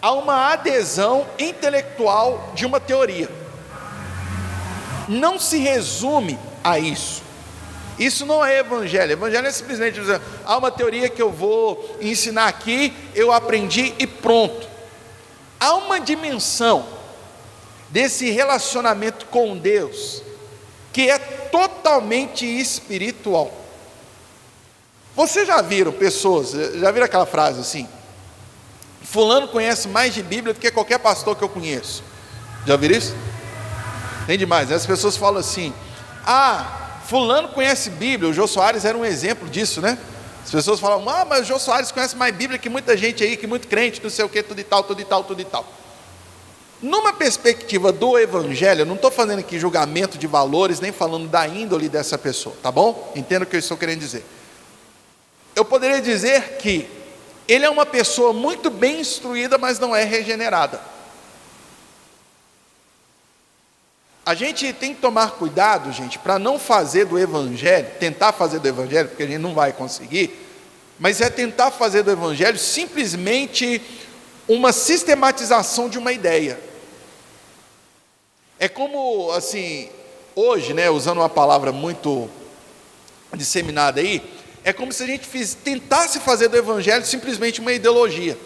a uma adesão intelectual de uma teoria. não se resume a isso. Isso não é evangelho. Evangelho é simplesmente dizer, há uma teoria que eu vou ensinar aqui, eu aprendi e pronto. Há uma dimensão desse relacionamento com Deus que é totalmente espiritual. Vocês já viram pessoas, já viram aquela frase assim: fulano conhece mais de Bíblia do que qualquer pastor que eu conheço? Já viram isso? Tem demais, né? As pessoas falam assim: fulano conhece Bíblia. O Jô Soares era um exemplo disso, né? As pessoas falam: mas o Jô Soares conhece mais Bíblia que muita gente aí, que muito crente, não sei o que, tudo e tal, tudo e tal, tudo e tal. Numa perspectiva do Evangelho, eu não estou fazendo aqui julgamento de valores, nem falando da índole dessa pessoa, tá bom? Entenda o que eu estou querendo dizer. Eu poderia dizer que ele é uma pessoa muito bem instruída, mas não é regenerada. A gente tem que tomar cuidado, gente, para não fazer do Evangelho, tentar fazer do Evangelho, porque a gente não vai conseguir, mas é tentar fazer do Evangelho simplesmente uma sistematização de uma ideia. É como, assim, hoje, né, usando uma palavra muito disseminada aí, é como se a gente tentasse fazer do Evangelho simplesmente uma ideologia.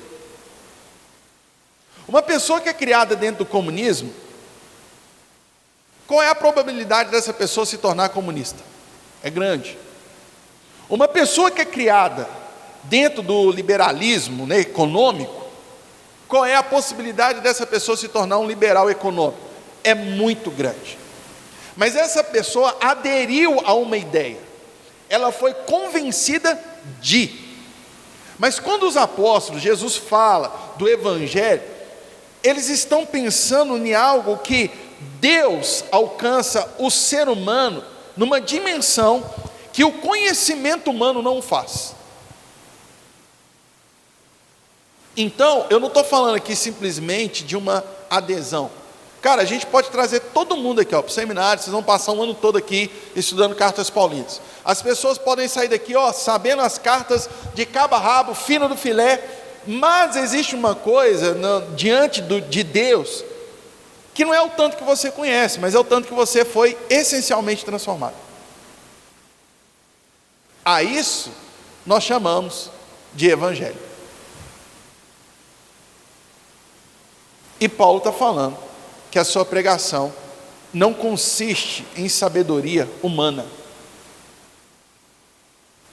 Uma pessoa que é criada dentro do comunismo, qual é a probabilidade dessa pessoa se tornar comunista? É grande. Uma pessoa que é criada dentro do liberalismo, né, econômico, qual é a possibilidade dessa pessoa se tornar um liberal econômico? É muito grande. Mas essa pessoa aderiu a uma ideia, ela foi convencida de. Mas quando os apóstolos, Jesus fala do Evangelho, eles estão pensando em algo que Deus alcança o ser humano numa dimensão que o conhecimento humano não faz. Então, eu não estou falando aqui simplesmente de uma adesão. Cara, a gente pode trazer todo mundo aqui para o seminário, vocês vão passar um ano todo aqui estudando cartas paulinas. As pessoas podem sair daqui sabendo as cartas de cabo a rabo, fino do filé, mas existe uma coisa diante de Deus, que não é o tanto que você conhece, mas é o tanto que você foi essencialmente transformado. A isso nós chamamos de Evangelho. E Paulo está falando que a sua pregação não consiste em sabedoria humana,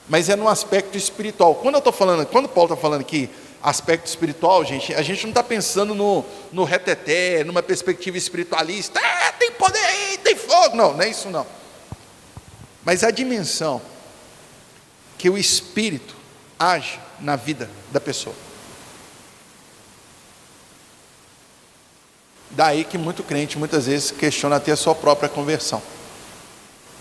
mas é no aspecto espiritual. Quando Paulo está falando aqui aspecto espiritual, gente, a gente não está pensando no reteté, numa perspectiva espiritualista, tem poder aí, tem fogo, não é isso não. Mas a dimensão que o Espírito age na vida da pessoa. Daí que muito crente muitas vezes questiona até a sua própria conversão,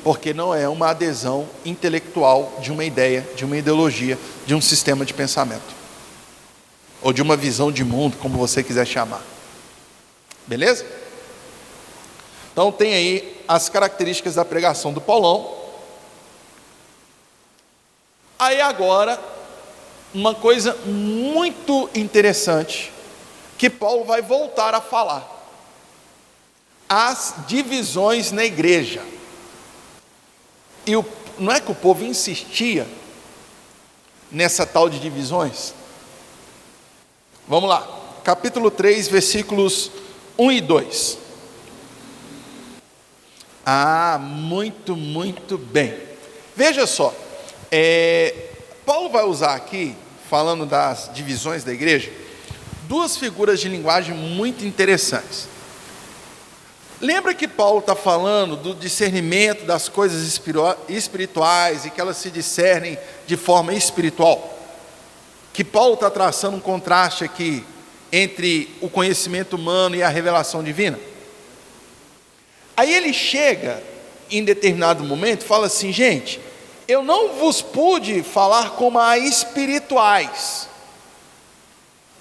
porque não é uma adesão intelectual de uma ideia, de uma ideologia, de um sistema de pensamento, ou de uma visão de mundo, como você quiser chamar. Beleza? Então tem aí as características da pregação do Paulão. Aí agora, uma coisa muito interessante, que Paulo vai voltar a falar: as divisões na igreja. E não é que o povo insistia nessa tal de divisões? Vamos lá, capítulo 3, versículos 1 e 2. Muito bem. Veja só, Paulo vai usar aqui, falando das divisões da igreja, duas figuras de linguagem muito interessantes. Lembra que Paulo está falando do discernimento das coisas espirituais e que elas se discernem de forma espiritual? Que Paulo está traçando um contraste aqui entre o conhecimento humano e a revelação divina? Aí ele chega em determinado momento e fala assim: gente, eu não vos pude falar como a espirituais.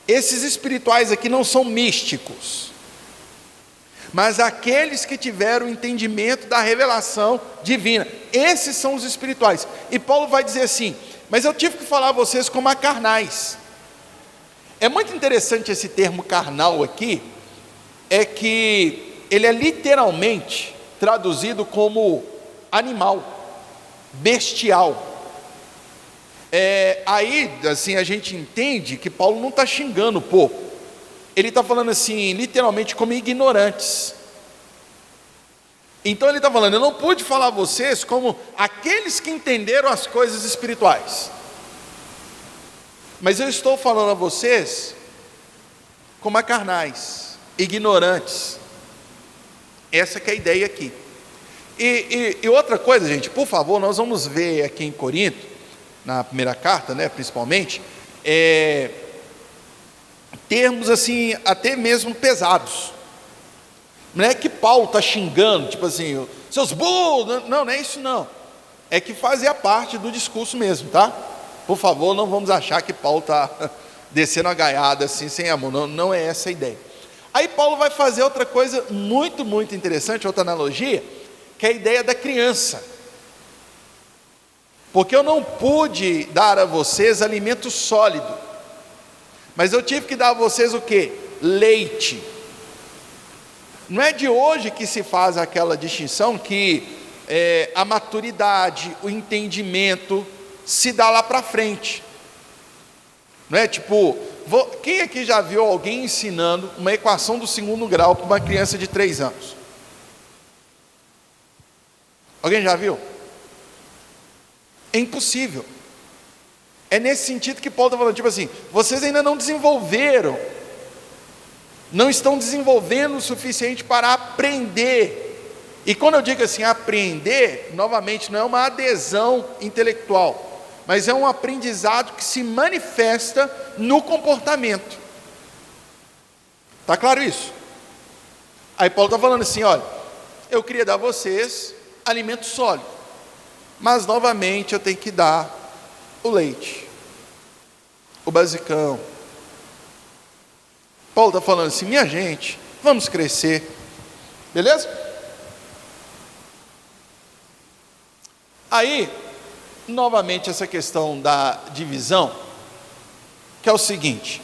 Esses espirituais aqui não são místicos, mas aqueles que tiveram o entendimento da revelação divina, esses são os espirituais. E Paulo vai dizer assim: mas eu tive que falar a vocês como a carnais. É muito interessante esse termo carnal aqui, é que ele é literalmente traduzido como animal, bestial. Aí, assim, a gente entende que Paulo não está xingando o povo. Ele está falando assim, literalmente, como ignorantes. Então ele está falando, eu não pude falar a vocês como aqueles que entenderam as coisas espirituais. Mas eu estou falando a vocês como a carnais, ignorantes. Essa que é a ideia aqui. E outra coisa, gente, por favor, nós vamos ver aqui em Corinto, na primeira carta, né, principalmente, termos assim, até mesmo pesados. Não é que Paulo está xingando, tipo assim, seus burros, não é isso não. É que fazia parte do discurso mesmo, tá? Por favor, não vamos achar que Paulo está descendo a gaiada assim, sem amor, não é essa a ideia. Aí Paulo vai fazer outra coisa muito, muito interessante, outra analogia, que é a ideia da criança. Porque eu não pude dar a vocês alimento sólido, mas eu tive que dar a vocês o quê? Leite. Não é de hoje que se faz aquela distinção que a maturidade, o entendimento se dá lá para frente. Não é tipo, quem aqui já viu alguém ensinando uma equação do segundo grau para uma criança de 3 anos? Alguém já viu? É impossível. É nesse sentido que Paulo está falando, tipo assim, vocês ainda não desenvolveram, não estão desenvolvendo o suficiente para aprender. E quando eu digo assim, aprender, novamente, não é uma adesão intelectual, mas é um aprendizado que se manifesta no comportamento. Está claro isso? Aí Paulo está falando assim, olha, eu queria dar a vocês alimento sólido, mas novamente eu tenho que dar o leite, o basicão. Paulo está falando assim, minha gente, vamos crescer, beleza? Aí, novamente essa questão da divisão, que é o seguinte,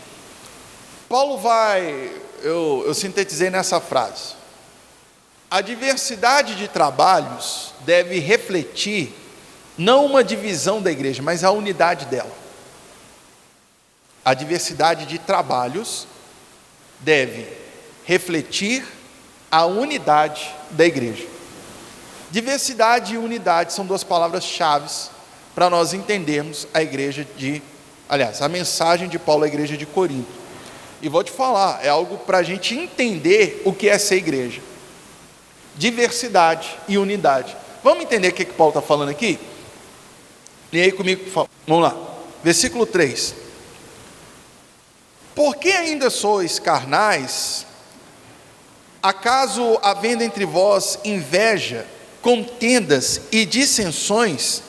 Paulo vai, eu sintetizei nessa frase, a diversidade de trabalhos deve refletir não uma divisão da igreja, mas a unidade dela. A diversidade de trabalhos deve refletir a unidade da igreja. Diversidade e unidade são duas palavras-chave para nós entendermos a mensagem de Paulo à igreja de Corinto. E vou te falar, é algo para a gente entender o que é ser igreja. Diversidade e unidade. Vamos entender o que Paulo está falando aqui? Leia aí comigo, por favor. Vamos lá, versículo 3. Porque ainda sois carnais, acaso havendo entre vós inveja, contendas e dissensões,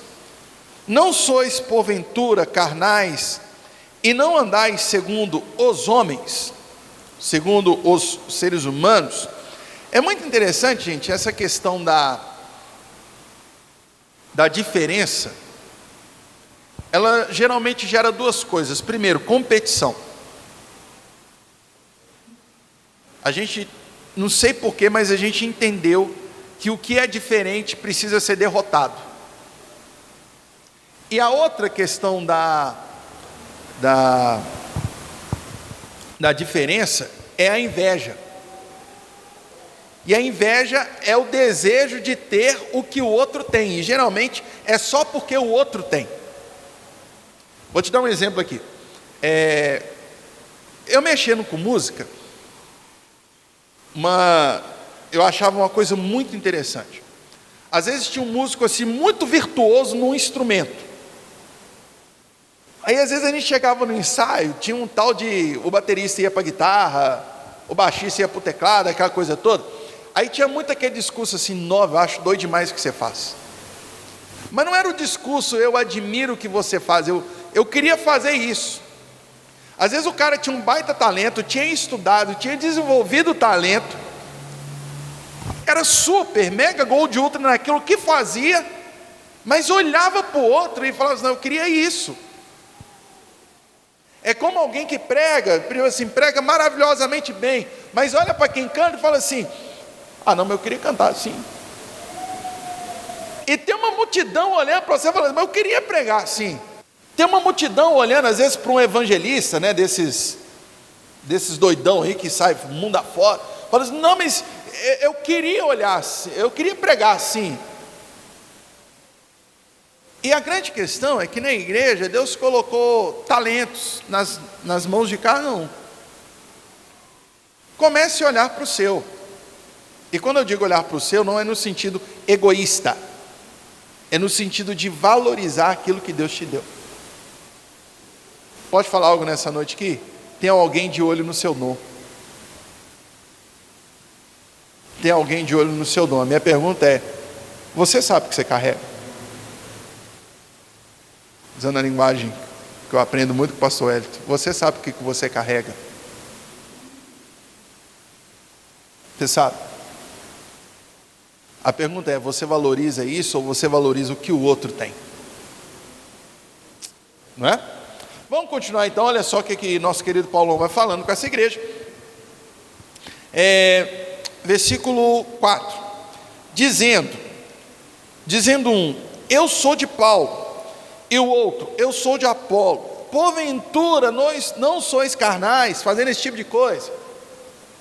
não sois porventura carnais, e não andais segundo os homens, segundo os seres humanos? É muito interessante, gente, essa questão da diferença. Ela geralmente gera duas coisas. Primeiro, competição. A gente, não sei porquê, mas a gente entendeu que o que é diferente precisa ser derrotado. E a outra questão da diferença é a inveja. E a inveja é o desejo de ter o que o outro tem, e geralmente é só porque o outro tem. Vou te dar um exemplo aqui. Eu mexendo com música, eu achava uma coisa muito interessante. Às vezes tinha um músico assim muito virtuoso num instrumento. Aí às vezes a gente chegava no ensaio, tinha um tal de, o baterista ia para a guitarra, o baixista ia para o teclado, aquela coisa toda. Aí tinha muito aquele discurso assim, eu acho doido demais o que você faz. Mas não era o discurso, eu admiro o que você faz, eu queria fazer isso. Às vezes o cara tinha um baita talento, tinha estudado, tinha desenvolvido o talento, era super, mega, gold, ultra naquilo que fazia, mas olhava para o outro e falava assim, não, eu queria isso. É como alguém que prega maravilhosamente bem, mas olha para quem canta e fala assim, não, mas eu queria cantar assim. E tem uma multidão olhando para você e falando, mas eu queria pregar assim. Tem uma multidão olhando, às vezes, para um evangelista, né, desses doidão aí que sai mundo afora, fala assim, não, mas eu queria olhar assim, eu queria pregar assim. E a grande questão é que na igreja Deus colocou talentos nas mãos de cada um. Comece a olhar para o seu. E quando eu digo olhar para o seu, não é no sentido egoísta, é no sentido de valorizar aquilo que Deus te deu. Pode falar algo nessa noite aqui? Tem alguém de olho no seu dom. Tem alguém de olho no seu dom. A minha pergunta é, você sabe o que você carrega? Usando a linguagem que eu aprendo muito com o pastor Hélito, você sabe o que você carrega? Você sabe? A pergunta é, você valoriza isso ou você valoriza o que o outro tem? Não é? Vamos continuar então, olha só o que nosso querido Paulão vai falando com essa igreja. Versículo 4. Dizendo eu sou de Paulo, e o outro, eu sou de Apolo. Porventura, nós não sois carnais, fazendo esse tipo de coisa.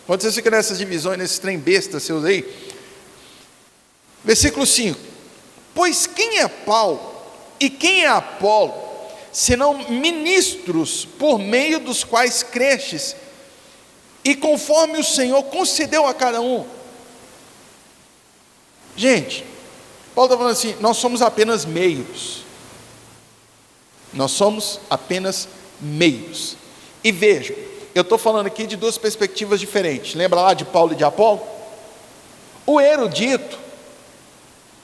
Quando você fica nessas divisões, nesses trem bestas seus aí. Versículo 5. Pois quem é Paulo e quem é Apolo, senão ministros por meio dos quais crestes, e conforme o Senhor concedeu a cada um. Gente, Paulo está falando assim, nós somos apenas meios. Nós somos apenas meios. E vejam, eu estou falando aqui de duas perspectivas diferentes. Lembra lá de Paulo e de Apolo? O erudito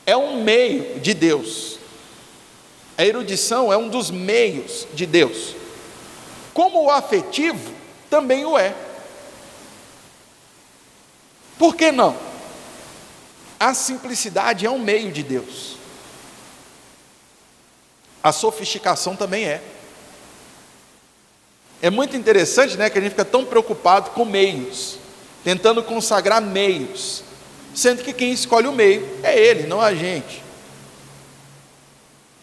é um meio de Deus. A erudição é um dos meios de Deus. Como o afetivo também o é. Por que não? A simplicidade é um meio de Deus. A sofisticação também é. É muito interessante, né, que a gente fica tão preocupado com meios, tentando consagrar meios, sendo que quem escolhe o meio é Ele, não a gente.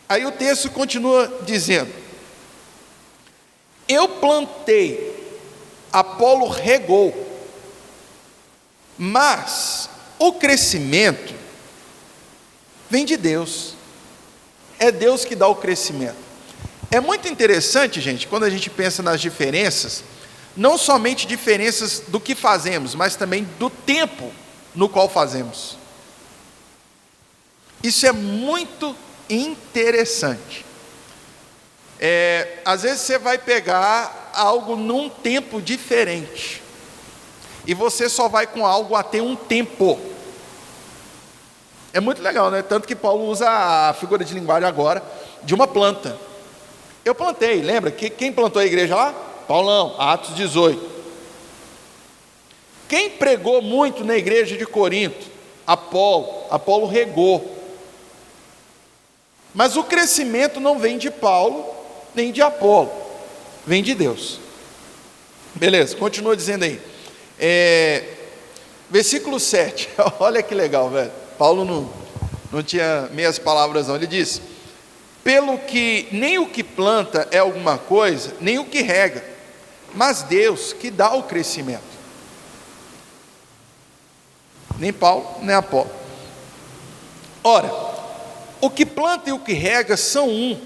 Aí o texto continua dizendo, eu plantei, Apolo regou, mas o crescimento vem de Deus. É Deus que dá o crescimento. É muito interessante, gente, quando a gente pensa nas diferenças, não somente diferenças do que fazemos, mas também do tempo no qual fazemos. Isso é muito interessante. Às vezes você vai pegar algo num tempo diferente, e você só vai com algo até um tempo. É muito legal, né? Tanto que Paulo usa a figura de linguagem agora de uma planta. Eu plantei, lembra? Quem plantou a igreja lá? Paulão, Atos 18. Quem pregou muito na igreja de Corinto? Apolo regou. Mas o crescimento não vem de Paulo, nem de Apolo, vem de Deus. Beleza, continua dizendo aí. Versículo 7, olha que legal, velho. Paulo não tinha meias palavras não, ele diz, pelo que nem o que planta é alguma coisa, nem o que rega, mas Deus que dá o crescimento. Nem Paulo, nem Apolo. Ora, o que planta e o que rega são um,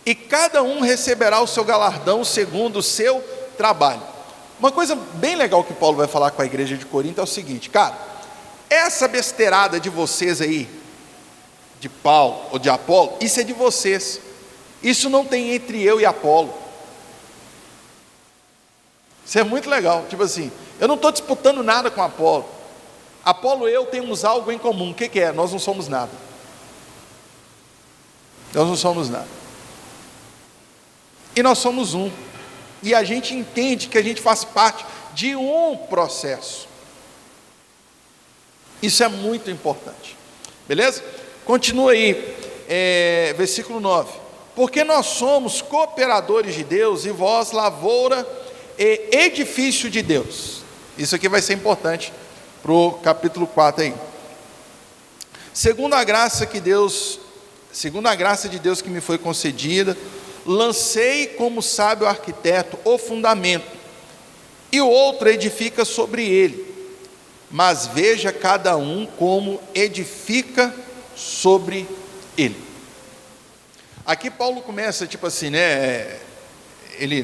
e cada um receberá o seu galardão segundo o seu trabalho. Uma coisa bem legal que Paulo vai falar com a igreja de Corinto é o seguinte, cara, essa besteirada de vocês aí, de Paulo ou de Apolo, isso é de vocês, isso não tem entre eu e Apolo. Isso é muito legal, tipo assim, eu não estou disputando nada com Apolo. Apolo e eu temos algo em comum, o que é? Nós não somos nada. Nós não somos nada. E nós somos um, e a gente entende que a gente faz parte de um processo. Isso é muito importante, beleza? Continua aí, versículo 9. Porque nós somos cooperadores de Deus, e vós lavoura e edifício de Deus. Isso aqui vai ser importante para o capítulo 4 aí. Segundo a graça de Deus que me foi concedida, lancei como sábio arquiteto o fundamento, e o outro edifica sobre ele. Mas veja cada um como edifica sobre ele. Aqui Paulo começa tipo assim, né?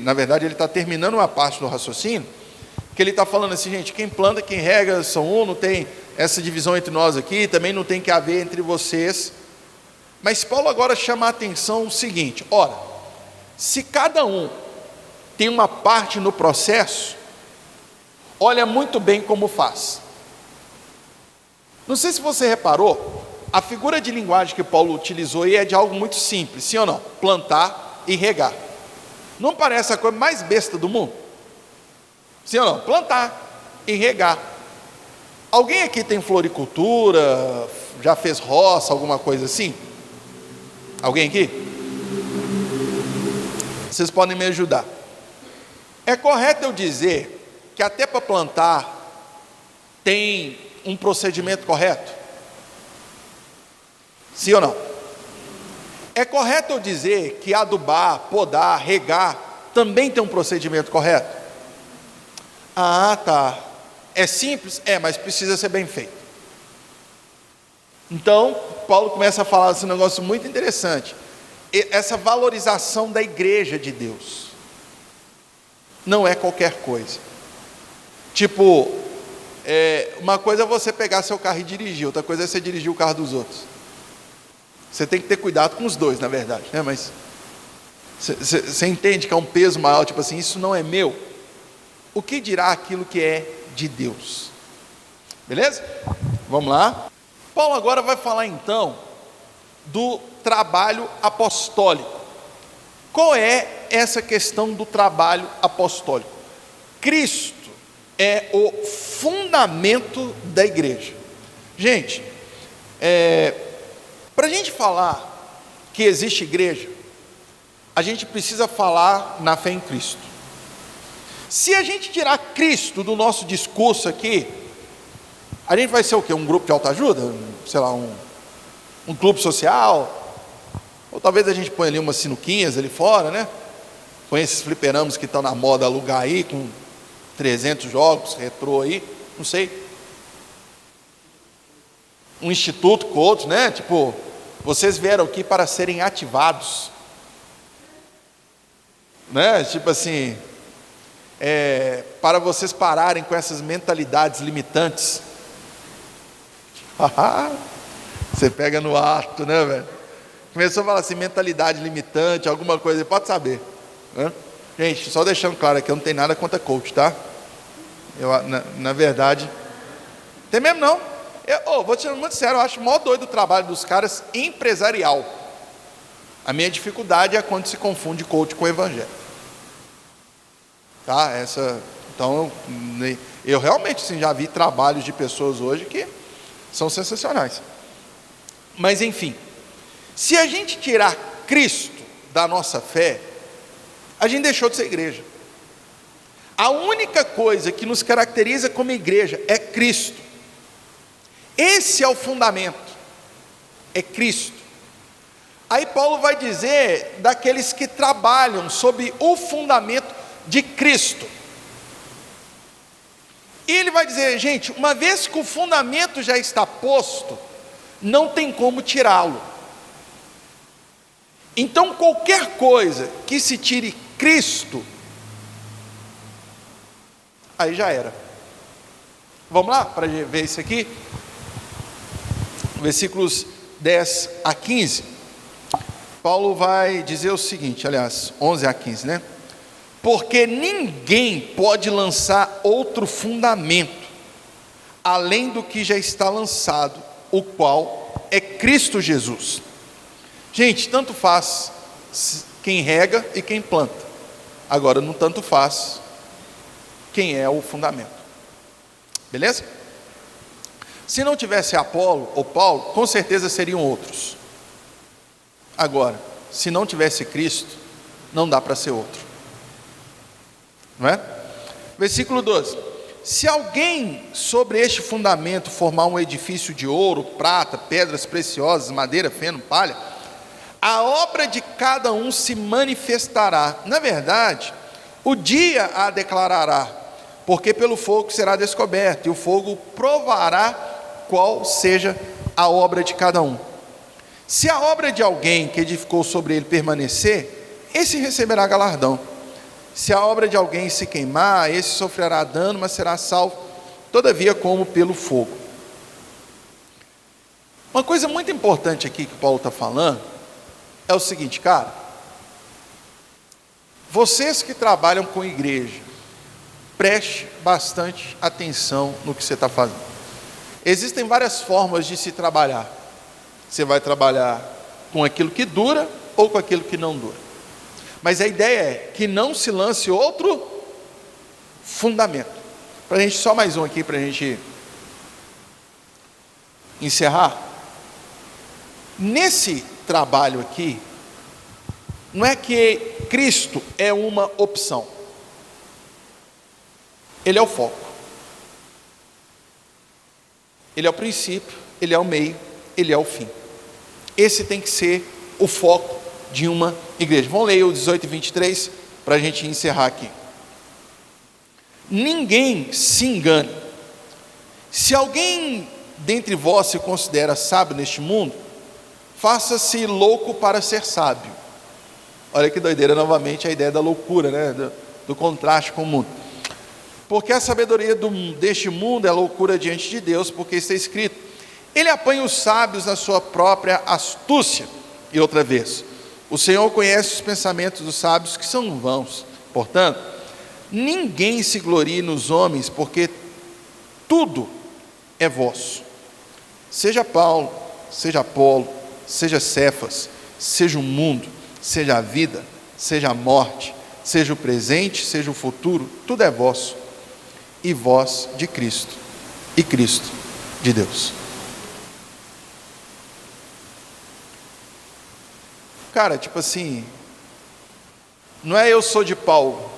Na verdade ele está terminando uma parte do raciocínio, que ele está falando assim, gente, quem planta, quem rega são um, não tem essa divisão entre nós aqui, também não tem que haver entre vocês. Mas Paulo agora chama a atenção o seguinte: ora, se cada um tem uma parte no processo, olha muito bem como faz. Não sei se você reparou, a figura de linguagem que Paulo utilizou aí é de algo muito simples, sim ou não? Plantar e regar. Não parece a coisa mais besta do mundo? Sim ou não? Plantar e regar. Alguém aqui tem floricultura, já fez roça, alguma coisa assim? Alguém aqui? Vocês podem me ajudar. É correto eu dizer que até para plantar tem um procedimento correto? Sim ou não? É correto eu dizer que adubar, podar, regar também tem um procedimento correto? Ah, tá. É simples? É, mas precisa ser bem feito. Então, Paulo começa a falar esse negócio muito interessante. Essa valorização da igreja de Deus não é qualquer coisa. Tipo, uma coisa é você pegar seu carro e dirigir, outra coisa é você dirigir o carro dos outros. Você tem que ter cuidado com os dois, na verdade, né? Mas você entende que é um peso maior, tipo assim, isso não é meu. O que dirá aquilo que é de Deus? Beleza? Vamos lá. Paulo agora vai falar então do trabalho apostólico. Qual é essa questão do trabalho apostólico? Cristo é o fundamento da igreja. Gente, para a gente falar que existe igreja, a gente precisa falar na fé em Cristo. Se a gente tirar Cristo do nosso discurso aqui, a gente vai ser o quê? Um grupo de autoajuda? Sei lá, um clube social? Ou talvez a gente ponha ali umas sinuquinhas ali fora, né? Com esses fliperamos que estão na moda alugar aí, com 300 jogos, retrô aí, não sei. Um instituto com outros, né? Tipo, vocês vieram aqui para serem ativados, né? Tipo assim, para vocês pararem com essas mentalidades limitantes. Você pega no ato, né, velho? Começou a falar assim, mentalidade limitante, alguma coisa, pode saber, né? Gente, só deixando claro aqui, eu não tenho nada contra coach, tá? Na verdade, tem mesmo não. Vou te ser muito sério, eu acho mó doido o trabalho dos caras empresarial. A minha dificuldade é quando se confunde coach com evangelho. Tá? Então, eu realmente sim, já vi trabalhos de pessoas hoje que são sensacionais. Mas enfim, se a gente tirar Cristo da nossa fé, a gente deixou de ser igreja. A única coisa que nos caracteriza como igreja é Cristo. Esse é o fundamento, é Cristo. Aí Paulo vai dizer daqueles que trabalham sob o fundamento de Cristo. E ele vai dizer, gente, uma vez que o fundamento já está posto, não tem como tirá-lo. Então qualquer coisa que se tire Cristo, aí já era. Vamos lá para ver isso aqui? Versículos 10 a 15. Paulo vai dizer o seguinte, aliás, 11 a 15, né? Porque ninguém pode lançar outro fundamento, além do que já está lançado, o qual é Cristo Jesus. Gente, tanto faz quem rega e quem planta. Agora, não tanto faz quem é o fundamento. Beleza? Se não tivesse Apolo ou Paulo, com certeza seriam outros. Agora, se não tivesse Cristo, não dá para ser outro. Não é? Versículo 12. se alguém sobre este fundamento formar um edifício de ouro, prata, pedras preciosas, madeira, feno, palha, a obra de cada um se manifestará. Na verdade, o dia a declarará, porque pelo fogo será descoberto, e o fogo provará qual seja a obra de cada um. Se a obra de alguém que edificou sobre ele permanecer, esse receberá galardão. Se a obra de alguém se queimar, esse sofrerá dano, mas será salvo, todavia como pelo fogo. Uma coisa muito importante aqui que Paulo está falando é o seguinte, cara, vocês que trabalham com igreja, preste bastante atenção no que você está fazendo. Existem várias formas de se trabalhar. Você vai trabalhar com aquilo que dura ou com aquilo que não dura. Mas a ideia é que não se lance outro fundamento. Para a gente, só mais um aqui para a gente encerrar. Nesse trabalho aqui, não é que Cristo é uma opção. Ele é o foco. Ele é o princípio, ele é o meio, ele é o fim. Esse tem que ser o foco de uma igreja. Vamos ler o 18 e 23 para a gente encerrar aqui. Ninguém se engane. Se alguém dentre vós se considera sábio neste mundo, faça-se louco para ser sábio. Olha que doideira, novamente a ideia da loucura, né? do contraste com o mundo. Porque a sabedoria deste mundo é loucura diante de Deus, porque está escrito: Ele apanha os sábios na sua própria astúcia. E outra vez, o Senhor conhece os pensamentos dos sábios que são vãos. Portanto, ninguém se glorie nos homens, porque tudo é vosso. Seja Paulo, seja Apolo, seja Cefas, seja o mundo, seja a vida, seja a morte, seja o presente, seja o futuro, tudo é vosso. E vós de Cristo, e Cristo de Deus. Cara, tipo assim, não é eu sou de Paulo,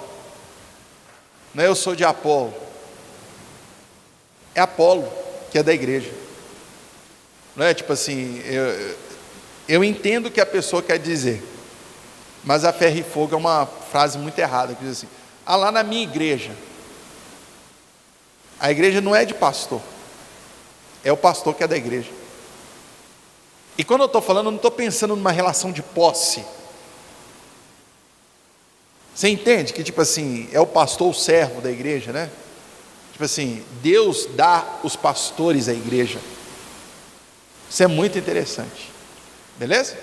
não é eu sou de Apolo, é Apolo que é da igreja. Não é tipo assim, eu entendo o que a pessoa quer dizer, mas a ferro e fogo é uma frase muito errada, que diz assim: lá na minha igreja, a igreja não é de pastor, é o pastor que é da igreja. E quando eu estou falando, eu não estou pensando numa relação de posse. Você entende que tipo assim, é o pastor o servo da igreja, né? Tipo assim, Deus dá os pastores à igreja. Isso é muito interessante. Beleza?